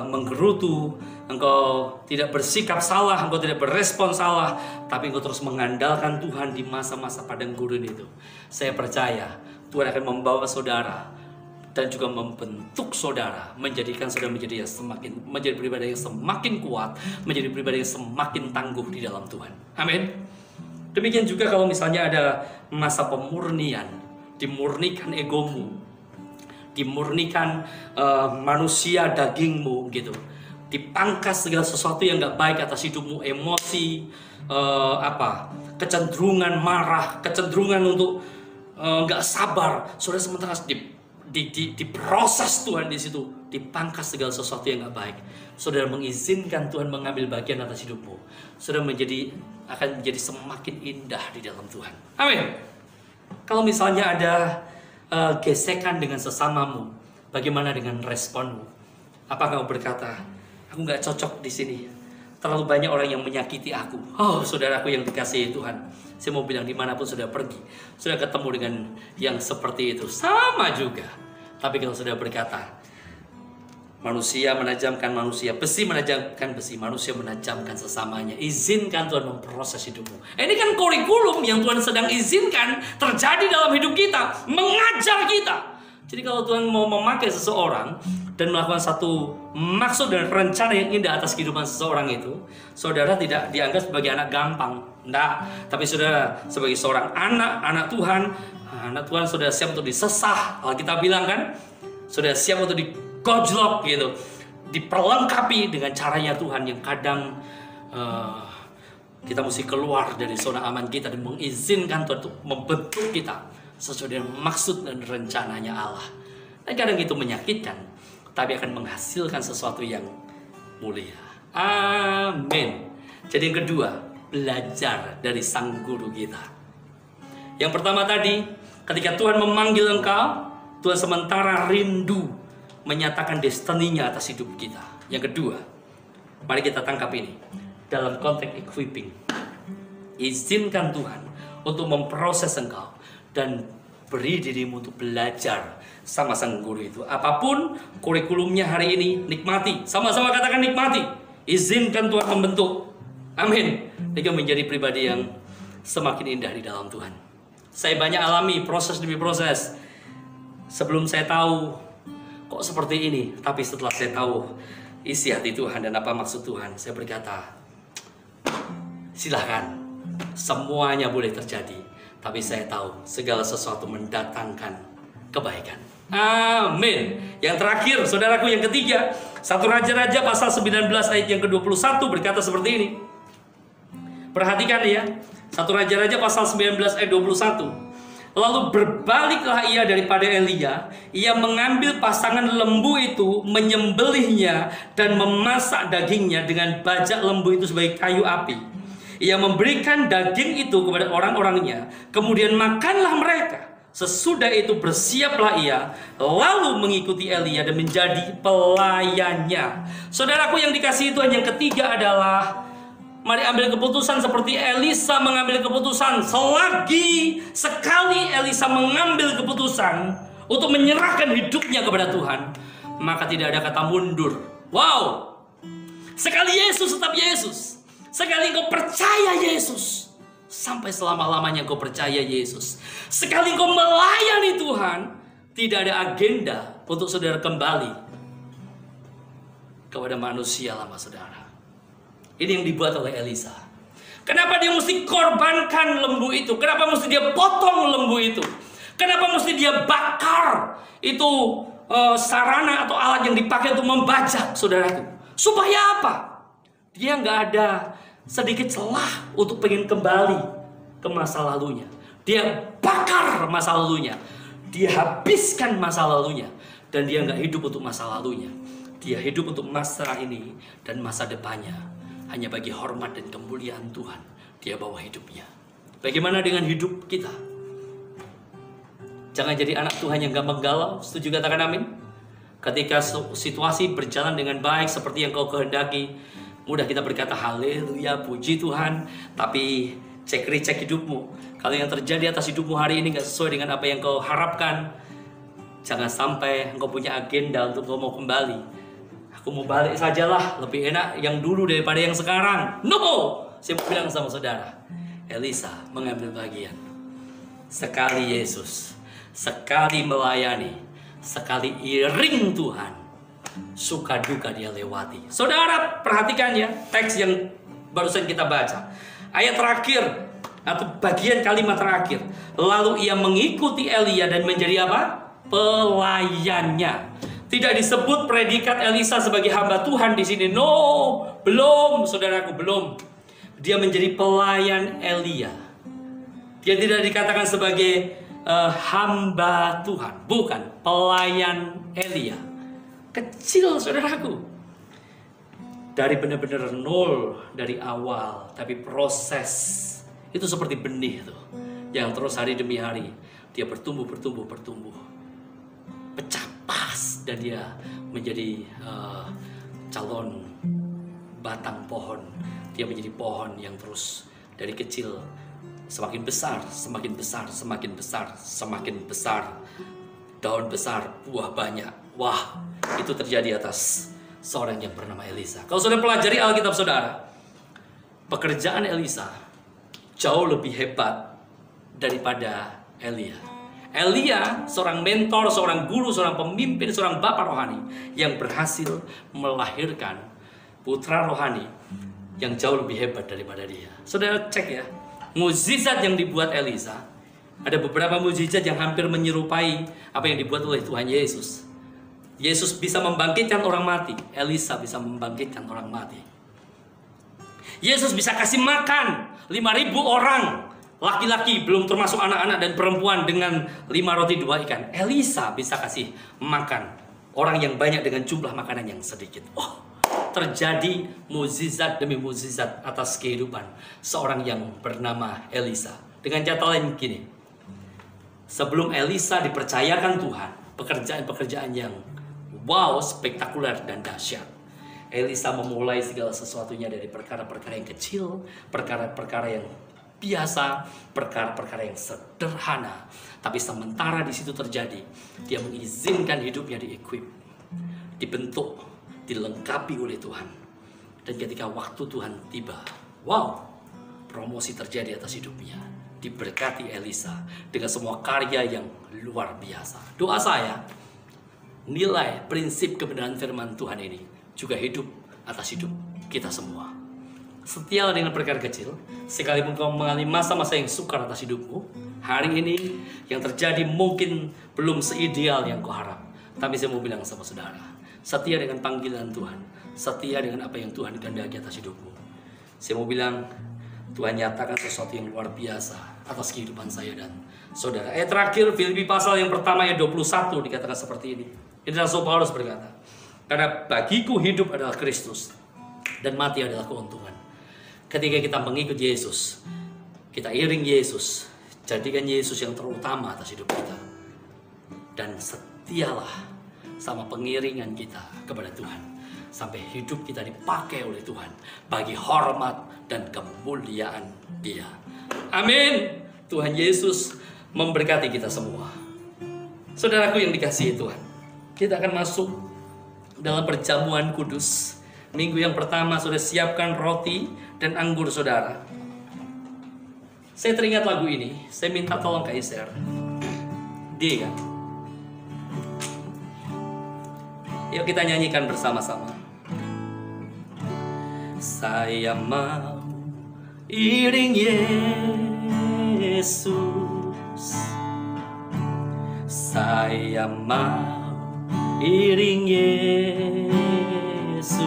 menggerutu, engkau tidak bersikap salah, engkau tidak berespon salah, tapi engkau terus mengandalkan Tuhan di masa-masa padang gurun itu. Saya percaya Tuhan akan membawa saudara dan juga membentuk saudara, menjadikan saudara menjadi pribadi yang semakin kuat, menjadi pribadi yang semakin tangguh di dalam Tuhan. Amin. Demikian juga kalau misalnya ada masa pemurnian, dimurnikan egomu, dimurnikan manusia dagingmu gitu, dipangkas segala sesuatu yang gak baik atas hidupmu, emosi, kecenderungan marah, kecenderungan untuk gak sabar. Saudara sementara diproses Tuhan di situ, dipangkas segala sesuatu yang gak baik. Saudara mengizinkan Tuhan mengambil bagian atas hidupmu. Saudara akan menjadi semakin indah di dalam Tuhan. Amin. Kalau misalnya ada gesekan dengan sesamamu, bagaimana dengan responmu? Apakah kau berkata, aku gak cocok di sini, terlalu banyak orang yang menyakiti aku? Oh, saudaraku yang dikasihi Tuhan, saya mau bilang dimanapun sudah pergi, sudah ketemu dengan yang seperti itu, sama juga. Tapi kalau sudah berkata, manusia menajamkan manusia, besi menajamkan besi, manusia menajamkan sesamanya. Izinkan Tuhan memproses hidupmu. Ini kan kurikulum yang Tuhan sedang izinkan terjadi dalam hidup kita, mengajar kita. Jadi kalau Tuhan mau memakai seseorang, dan melakukan satu maksud dan rencana yang indah atas kehidupan seseorang itu, saudara tidak dianggap sebagai anak gampang. Enggak, tapi saudara sebagai seorang anak Tuhan, anak Tuhan saudara siap untuk disesah. Alkitab bilang kan, saudara siap untuk digojlok gitu, diperlengkapi dengan caranya Tuhan yang kadang kita mesti keluar dari zona aman kita dan mengizinkan Tuhan untuk membentuk kita sesuai dengan maksud dan rencananya Allah. Dan kadang itu menyakitkan, tapi akan menghasilkan sesuatu yang mulia. Amin. Jadi yang kedua, belajar dari sang guru kita. Yang pertama tadi, ketika Tuhan memanggil engkau, Tuhan sementara rindu menyatakan destininya atas hidup kita. Yang kedua, mari kita tangkap ini dalam konteks equipping. Izinkan Tuhan untuk memproses engkau dan beri dirimu untuk belajar sama sang guru itu. Apapun kurikulumnya hari ini, nikmati. Sama-sama katakan nikmati. Izinkan Tuhan membentuk. Amin. Hingga menjadi pribadi yang semakin indah di dalam Tuhan. Saya banyak alami proses demi proses. Sebelum saya tahu kok seperti ini, tapi setelah saya tahu isi hati Tuhan dan apa maksud Tuhan, saya berkata, silahkan, semuanya boleh terjadi. Tapi saya tahu segala sesuatu mendatangkan kebaikan. Amin. Yang terakhir, saudaraku, yang ketiga, 1 Raja-Raja pasal 19 ayat yang ke-21 berkata seperti ini. Perhatikan ya, 1 Raja-Raja pasal 19 ayat 21. Lalu berbaliklah ia daripada Elia, ia mengambil pasangan lembu itu, menyembelihnya dan memasak dagingnya dengan bajak lembu itu sebagai kayu api. Ia memberikan daging itu kepada orang-orangnya, kemudian makanlah mereka. Sesudah itu bersiaplah ia, lalu mengikuti Elia dan menjadi pelayannya. Saudaraku yang dikasihi Tuhan, yang ketiga adalah mari ambil keputusan seperti Elisa mengambil keputusan. Selagi sekali Elisa mengambil keputusan untuk menyerahkan hidupnya kepada Tuhan, maka tidak ada kata mundur. Wow! Sekali Yesus tetap Yesus. Sekali engkau percaya Yesus, sampai selama-lamanya engkau percaya Yesus. Sekali engkau melayani Tuhan, tidak ada agenda untuk saudara kembali kepada manusia lama saudara. Ini yang dibuat oleh Elisa. Kenapa dia mesti korbankan lembu itu? Kenapa mesti dia potong lembu itu? Kenapa mesti dia bakar itu sarana atau alat yang dipakai untuk membajak, saudaraku? Supaya apa? Dia nggak ada sedikit celah untuk pengen kembali ke masa lalunya. Dia bakar masa lalunya. Dia habiskan masa lalunya. Dan dia nggak hidup untuk masa lalunya. Dia hidup untuk masa ini dan masa depannya. Hanya bagi hormat dan kemuliaan Tuhan dia bawa hidupnya. Bagaimana dengan hidup kita? Jangan jadi anak Tuhan yang gampang galau. Setuju katakan amin? Ketika situasi berjalan dengan baik seperti yang kau kehendaki, mudah kita berkata haleluya, puji Tuhan. Tapi cek hidupmu. Kalau yang terjadi atas hidupmu hari ini gak sesuai dengan apa yang kau harapkan, jangan sampai engkau punya agenda untuk kau mau kembali. Aku mau balik sajalah, lebih enak yang dulu daripada yang sekarang. No! Saya mau bilang sama saudara, Elisa mengambil bagian. Sekali Yesus, sekali melayani, sekali iring Tuhan, suka duka dia lewati. Saudara perhatikan ya, teks yang barusan kita baca. Ayat terakhir atau bagian kalimat terakhir. Lalu ia mengikuti Elia dan menjadi apa? Pelayannya. Tidak disebut predikat Elisa sebagai hamba Tuhan di sini. No, belum, saudaraku, belum. Dia menjadi pelayan Elia. Dia tidak dikatakan sebagai hamba Tuhan, bukan, pelayan Elia. Kecil, saudaraku. Dari benar-benar nol dari awal, tapi proses itu seperti benih tuh, yang terus hari demi hari dia bertumbuh. Pecah pas dan dia menjadi calon batang pohon. Dia menjadi pohon yang terus dari kecil semakin besar, semakin besar, daun besar, buah banyak. Wah, itu terjadi atas seorang yang bernama Elisa. Kalau saudara pelajari Alkitab saudara, pekerjaan Elisa jauh lebih hebat daripada Elia. Elia, seorang mentor, seorang guru, seorang pemimpin, seorang bapak rohani yang berhasil melahirkan putra rohani yang jauh lebih hebat daripada dia. Saudara cek ya, mukjizat yang dibuat Elisa, ada beberapa mukjizat yang hampir menyerupai apa yang dibuat oleh Tuhan Yesus. Yesus bisa membangkitkan orang mati, Elisa bisa membangkitkan orang mati. Yesus bisa kasih makan 5.000 orang, laki-laki belum termasuk anak-anak dan perempuan dengan 5 roti 2 ikan. Elisa bisa kasih makan orang yang banyak dengan jumlah makanan yang sedikit. Oh, terjadi mukjizat demi mukjizat atas kehidupan seorang yang bernama Elisa. Dengan kata lain gini, sebelum Elisa dipercayakan Tuhan pekerjaan-pekerjaan yang wow, spektakuler dan dahsyat, Elisa memulai segala sesuatunya dari perkara-perkara yang kecil, perkara-perkara yang biasa, perkara-perkara yang sederhana. Tapi sementara di situ terjadi, dia mengizinkan hidupnya di-equip, dibentuk, dilengkapi oleh Tuhan. Dan ketika waktu Tuhan tiba, wow, promosi terjadi atas hidupnya. Diberkati Elisa dengan semua karya yang luar biasa. Doa saya, nilai prinsip kebenaran firman Tuhan ini juga hidup atas hidup kita semua. Setialah dengan perkara kecil, sekalipun kau mengalami masa-masa yang sukar atas hidupmu. Hari ini yang terjadi mungkin belum seideal yang kau harap, tapi saya mau bilang sama saudara, setia dengan panggilan Tuhan, setia dengan apa yang Tuhan kehendaki atas hidupmu. Saya mau bilang, Tuhan nyatakan sesuatu yang luar biasa atas kehidupan saya dan saudara. Terakhir, Filipi pasal yang pertama ayat 21 dikatakan seperti ini. Ini Rasul Paulus berkata, karena bagiku hidup adalah Kristus dan mati adalah keuntungan. Ketika kita mengikut Yesus, kita iring Yesus, jadikan Yesus yang terutama atas hidup kita. Dan setialah sama pengiringan kita kepada Tuhan, sampai hidup kita dipakai oleh Tuhan bagi hormat dan kemuliaan Dia. Amin. Tuhan Yesus memberkati kita semua. Saudaraku yang dikasihi Tuhan, kita akan masuk dalam perjamuan kudus. Minggu yang pertama sudah siapkan roti dan anggur saudara. Saya teringat lagu ini. Saya minta tolong Kak Iser. Dia kan? Yuk kita nyanyikan bersama-sama. Saya mau iring Yesus. Saya mau iring Yesus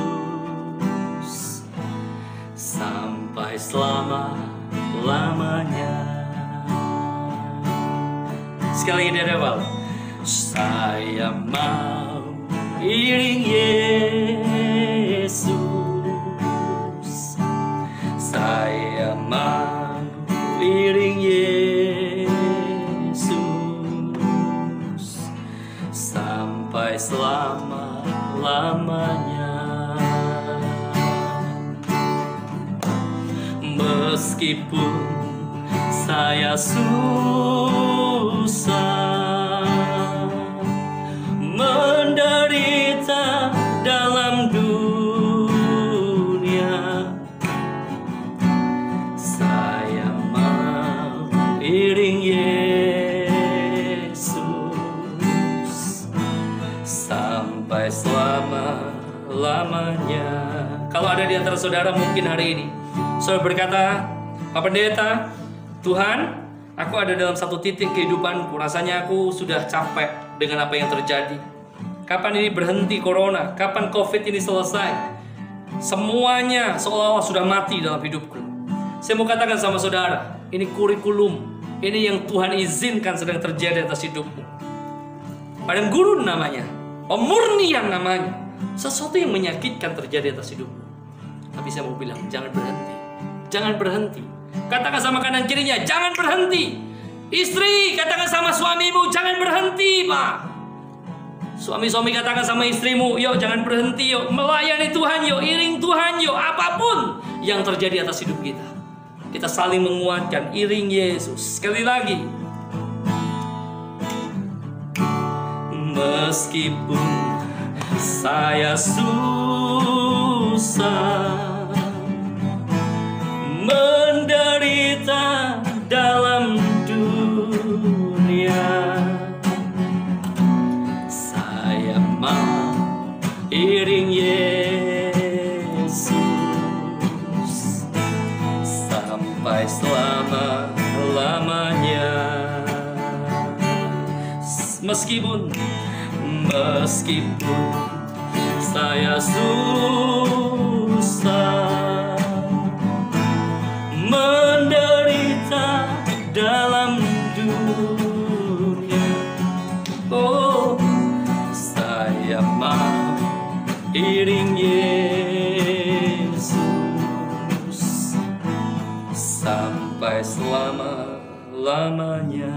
sampai selama-lamanya. Sekali lagi dari awal. Saya mau iring Yesus. Saya mau iring Yesus sampai selama-lamanya. Meskipun saya susah menderita dalam dunia, saya mau iring Yesus sampai selama-lamanya. Kalau ada di antara saudara mungkin hari ini saudara berkata, Pak Pendeta, Tuhan, aku ada dalam satu titik kehidupanku, rasanya aku sudah capek dengan apa yang terjadi. Kapan ini berhenti corona? Kapan COVID ini selesai? Semuanya seolah-olah sudah mati dalam hidupku. Saya mau katakan sama saudara, ini kurikulum, ini yang Tuhan izinkan sedang terjadi atas hidupmu. Padang gurun namanya, pemurnian namanya, sesuatu yang menyakitkan terjadi atas hidupmu. Tapi saya mau bilang, jangan berhenti. Jangan berhenti. Katakan sama kanan kirinya, jangan berhenti. Istri, katakan sama suamimu, jangan berhenti, Pak. Suami-suami katakan sama istrimu, yuk jangan berhenti, yuk melayani Tuhan, yuk iring Tuhan, yuk apapun yang terjadi atas hidup kita. Kita saling menguatkan, iring Yesus. Sekali lagi. Meskipun saya susah menderita dalam dunia, iring Yesus sampai selama-lamanya. Meskipun saya susah menderita dalam dunia, oh saya mau iring Yesus sampai selama-lamanya.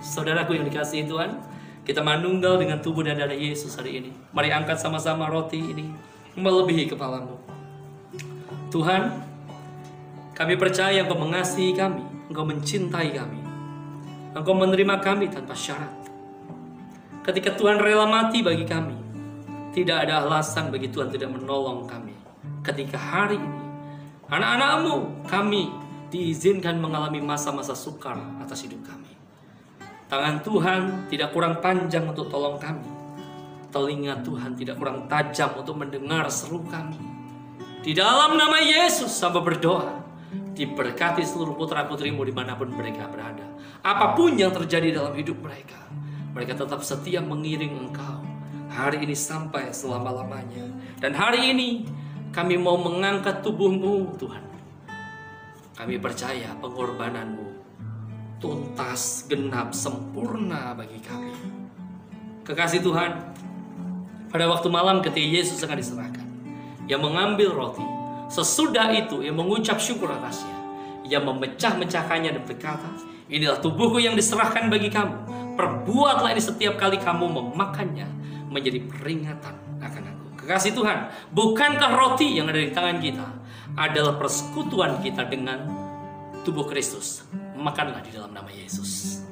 Saudaraku yang dikasihi Tuhan, kita manunggal dengan tubuh dan darah Yesus hari ini. Mari angkat sama-sama roti ini melebihi kepalamu. Tuhan, kami percaya Engkau mengasihi kami, Engkau mencintai kami, Engkau menerima kami tanpa syarat. Ketika Tuhan rela mati bagi kami, tidak ada alasan bagi Tuhan tidak menolong kami. Ketika hari ini anak-anak-Mu, kami diizinkan mengalami masa-masa sukar atas hidup kami. Tangan Tuhan tidak kurang panjang untuk tolong kami. Telinga Tuhan tidak kurang tajam untuk mendengar seru kami. Di dalam nama Yesus sampai berdoa, diberkati seluruh putra-putrimu dimanapun mereka berada. Apapun yang terjadi dalam hidup mereka, mereka tetap setia mengiring Engkau hari ini sampai selama-lamanya. Dan hari ini kami mau mengangkat tubuh-Mu Tuhan. Kami percaya pengorbanan-Mu tuntas, genap, sempurna bagi kami. Kekasih Tuhan, pada waktu malam ketika Yesus akan diserahkan, Ia mengambil roti. Sesudah itu Ia mengucap syukur atasnya. Ia memecah-mecahkannya dan berkata, inilah tubuhku yang diserahkan bagi kamu. Perbuatlah ini setiap kali kamu memakannya, menjadi peringatan akan aku. Kekasih Tuhan, bukankah roti yang ada di tangan kita adalah persekutuan kita dengan tubuh Kristus? Makanlah di dalam nama Yesus.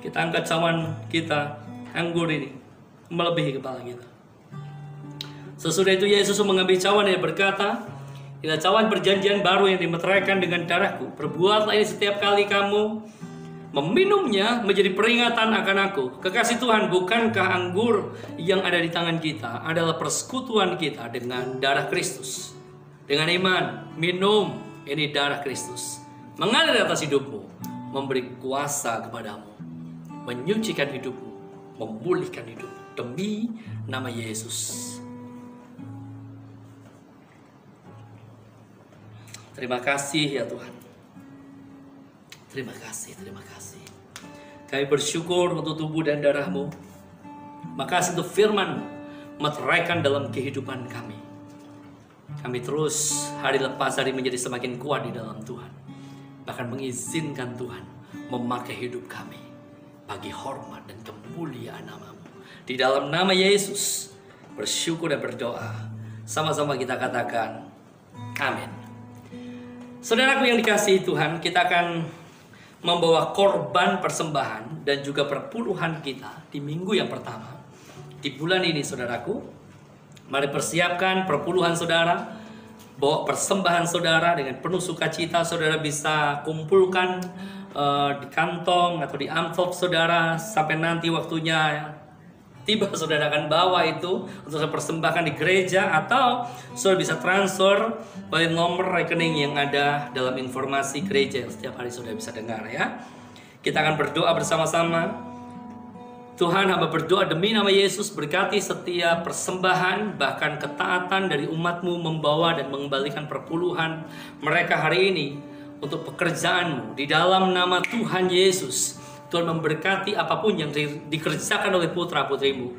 Kita angkat cawan kita, anggur ini melebihi kepala kita. Sesudah itu Yesus mengambil cawan dan berkata, inilah cawan perjanjian baru yang dimeteraikan dengan darahku. Perbuatlah ini setiap kali kamu meminumnya, menjadi peringatan akan aku. Kekasih Tuhan, bukankah anggur yang ada di tangan kita adalah persekutuan kita dengan darah Kristus? Dengan iman, minum ini darah Kristus, mengalir atas hidupmu, memberi kuasa kepadamu, menyucikan hidupmu, memulihkan hidupmu demi nama Yesus. Terima kasih ya Tuhan. Terima kasih, terima kasih. Kami bersyukur untuk tubuh dan darah-Mu. Makasih untuk firman-Mu meteraikan dalam kehidupan kami. Kami terus hari lepas hari menjadi semakin kuat di dalam Tuhan. Bahkan mengizinkan Tuhan memakai hidup kami bagi hormat dan kemuliaan nama-Mu. Di dalam nama Yesus bersyukur dan berdoa. Sama-sama kita katakan amin. Saudaraku yang dikasihi Tuhan, kita akan membawa korban persembahan dan juga perpuluhan kita di minggu yang pertama di bulan ini. Saudaraku, mari persiapkan perpuluhan saudara, bawa persembahan saudara dengan penuh sukacita. Saudara bisa kumpulkan di kantong atau di amplop saudara sampai nanti waktunya tiba, saudara akan bawa itu untuk persembahkan di gereja, atau saudara bisa transfer oleh nomor rekening yang ada dalam informasi gereja yang setiap hari saudara bisa dengar ya. Kita akan berdoa bersama-sama. Tuhan, hamba berdoa demi nama Yesus, berkati setiap persembahan bahkan ketaatan dari umat-Mu membawa dan mengembalikan perpuluhan mereka hari ini untuk pekerjaan-Mu di dalam nama Tuhan Yesus. Tuhan memberkati apapun yang dikerjakan oleh putra-putrimu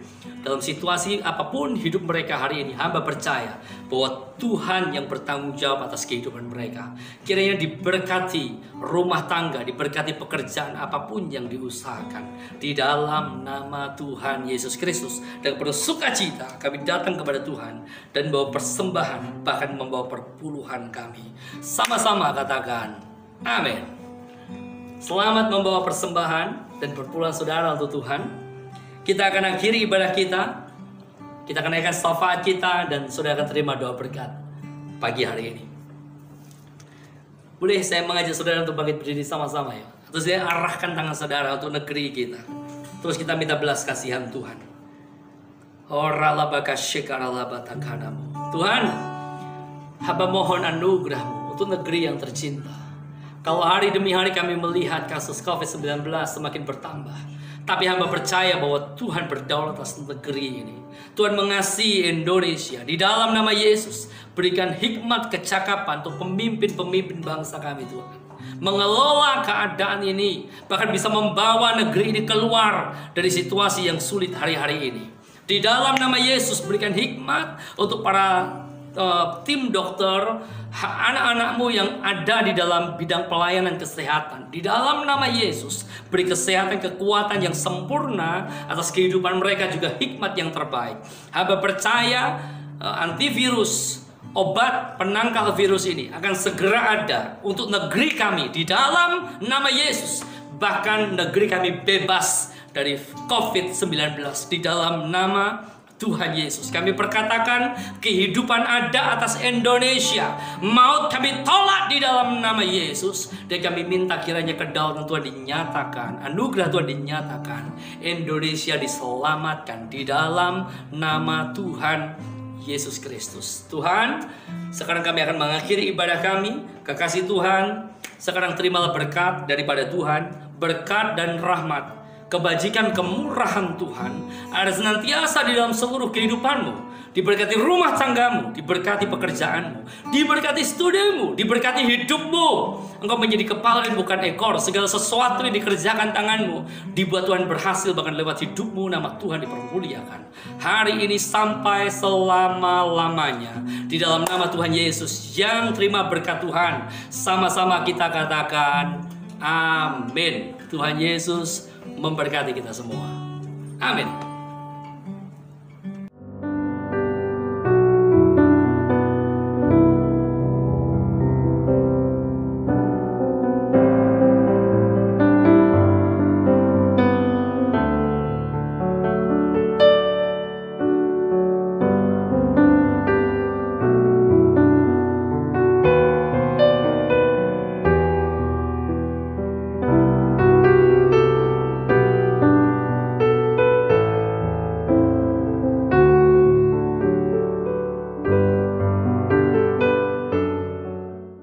dalam situasi apapun hidup mereka hari ini. Hamba percaya bahwa Tuhan yang bertanggung jawab atas kehidupan mereka. Kiranya diberkati rumah tangga, diberkati pekerjaan apapun yang diusahakan di dalam nama Tuhan Yesus Kristus. Dan penuh sukacita kami datang kepada Tuhan dan bawa persembahan, bahkan membawa perpuluhan kami. Sama-sama katakan amin. Selamat membawa persembahan dan perpuluhan saudara untuk Tuhan. Kita akan akhiri ibadah kita. Kita akan naikkan syafaat kita dan saudara akan terima doa berkat pagi hari ini. Boleh saya mengajak saudara untuk bangkit berdiri sama-sama ya. Terus saya arahkan tangan saudara untuk negeri kita. Terus kita minta belas kasihan Tuhan. Tuhan, hamba mohon anugerah-Mu untuk negeri yang tercinta. Kalau hari demi hari kami melihat kasus COVID-19 semakin bertambah, tapi hamba percaya bahwa Tuhan berdaulat atas negeri ini. Tuhan mengasihi Indonesia. Di dalam nama Yesus, berikan hikmat kecakapan untuk pemimpin-pemimpin bangsa kami Tuhan. Mengelola keadaan ini, bahkan bisa membawa negeri ini keluar dari situasi yang sulit hari-hari ini. Di dalam nama Yesus, berikan hikmat untuk para tim dokter, anak-anakmu yang ada di dalam bidang pelayanan kesehatan. Di dalam nama Yesus, beri kesehatan, kekuatan yang sempurna atas kehidupan mereka, juga hikmat yang terbaik. Hamba percaya antivirus, obat penangkal virus ini akan segera ada untuk negeri kami. Di dalam nama Yesus, bahkan negeri kami bebas dari COVID-19. Di dalam nama Tuhan Yesus, kami perkatakan kehidupan ada atas Indonesia. Maut kami tolak di dalam nama Yesus. Dan kami minta kiranya kedaulatan Tuhan dinyatakan, anugerah Tuhan dinyatakan, Indonesia diselamatkan di dalam nama Tuhan Yesus Kristus. Tuhan, sekarang kami akan mengakhiri ibadah kami. Kekasih Tuhan, sekarang terimalah berkat daripada Tuhan, berkat dan rahmat, kebajikan, kemurahan Tuhan ada senantiasa di dalam seluruh kehidupanmu. Diberkati rumah tanggamu, diberkati pekerjaanmu, diberkati studimu, diberkati hidupmu. Engkau menjadi kepala dan bukan ekor. Segala sesuatu yang dikerjakan tanganmu dibuat Tuhan berhasil, bahkan lewat hidupmu nama Tuhan dipermuliakan hari ini sampai selama-lamanya. Di dalam nama Tuhan Yesus yang terima berkat Tuhan, sama-sama kita katakan amin. Tuhan Yesus memberkati kita semua. Amin.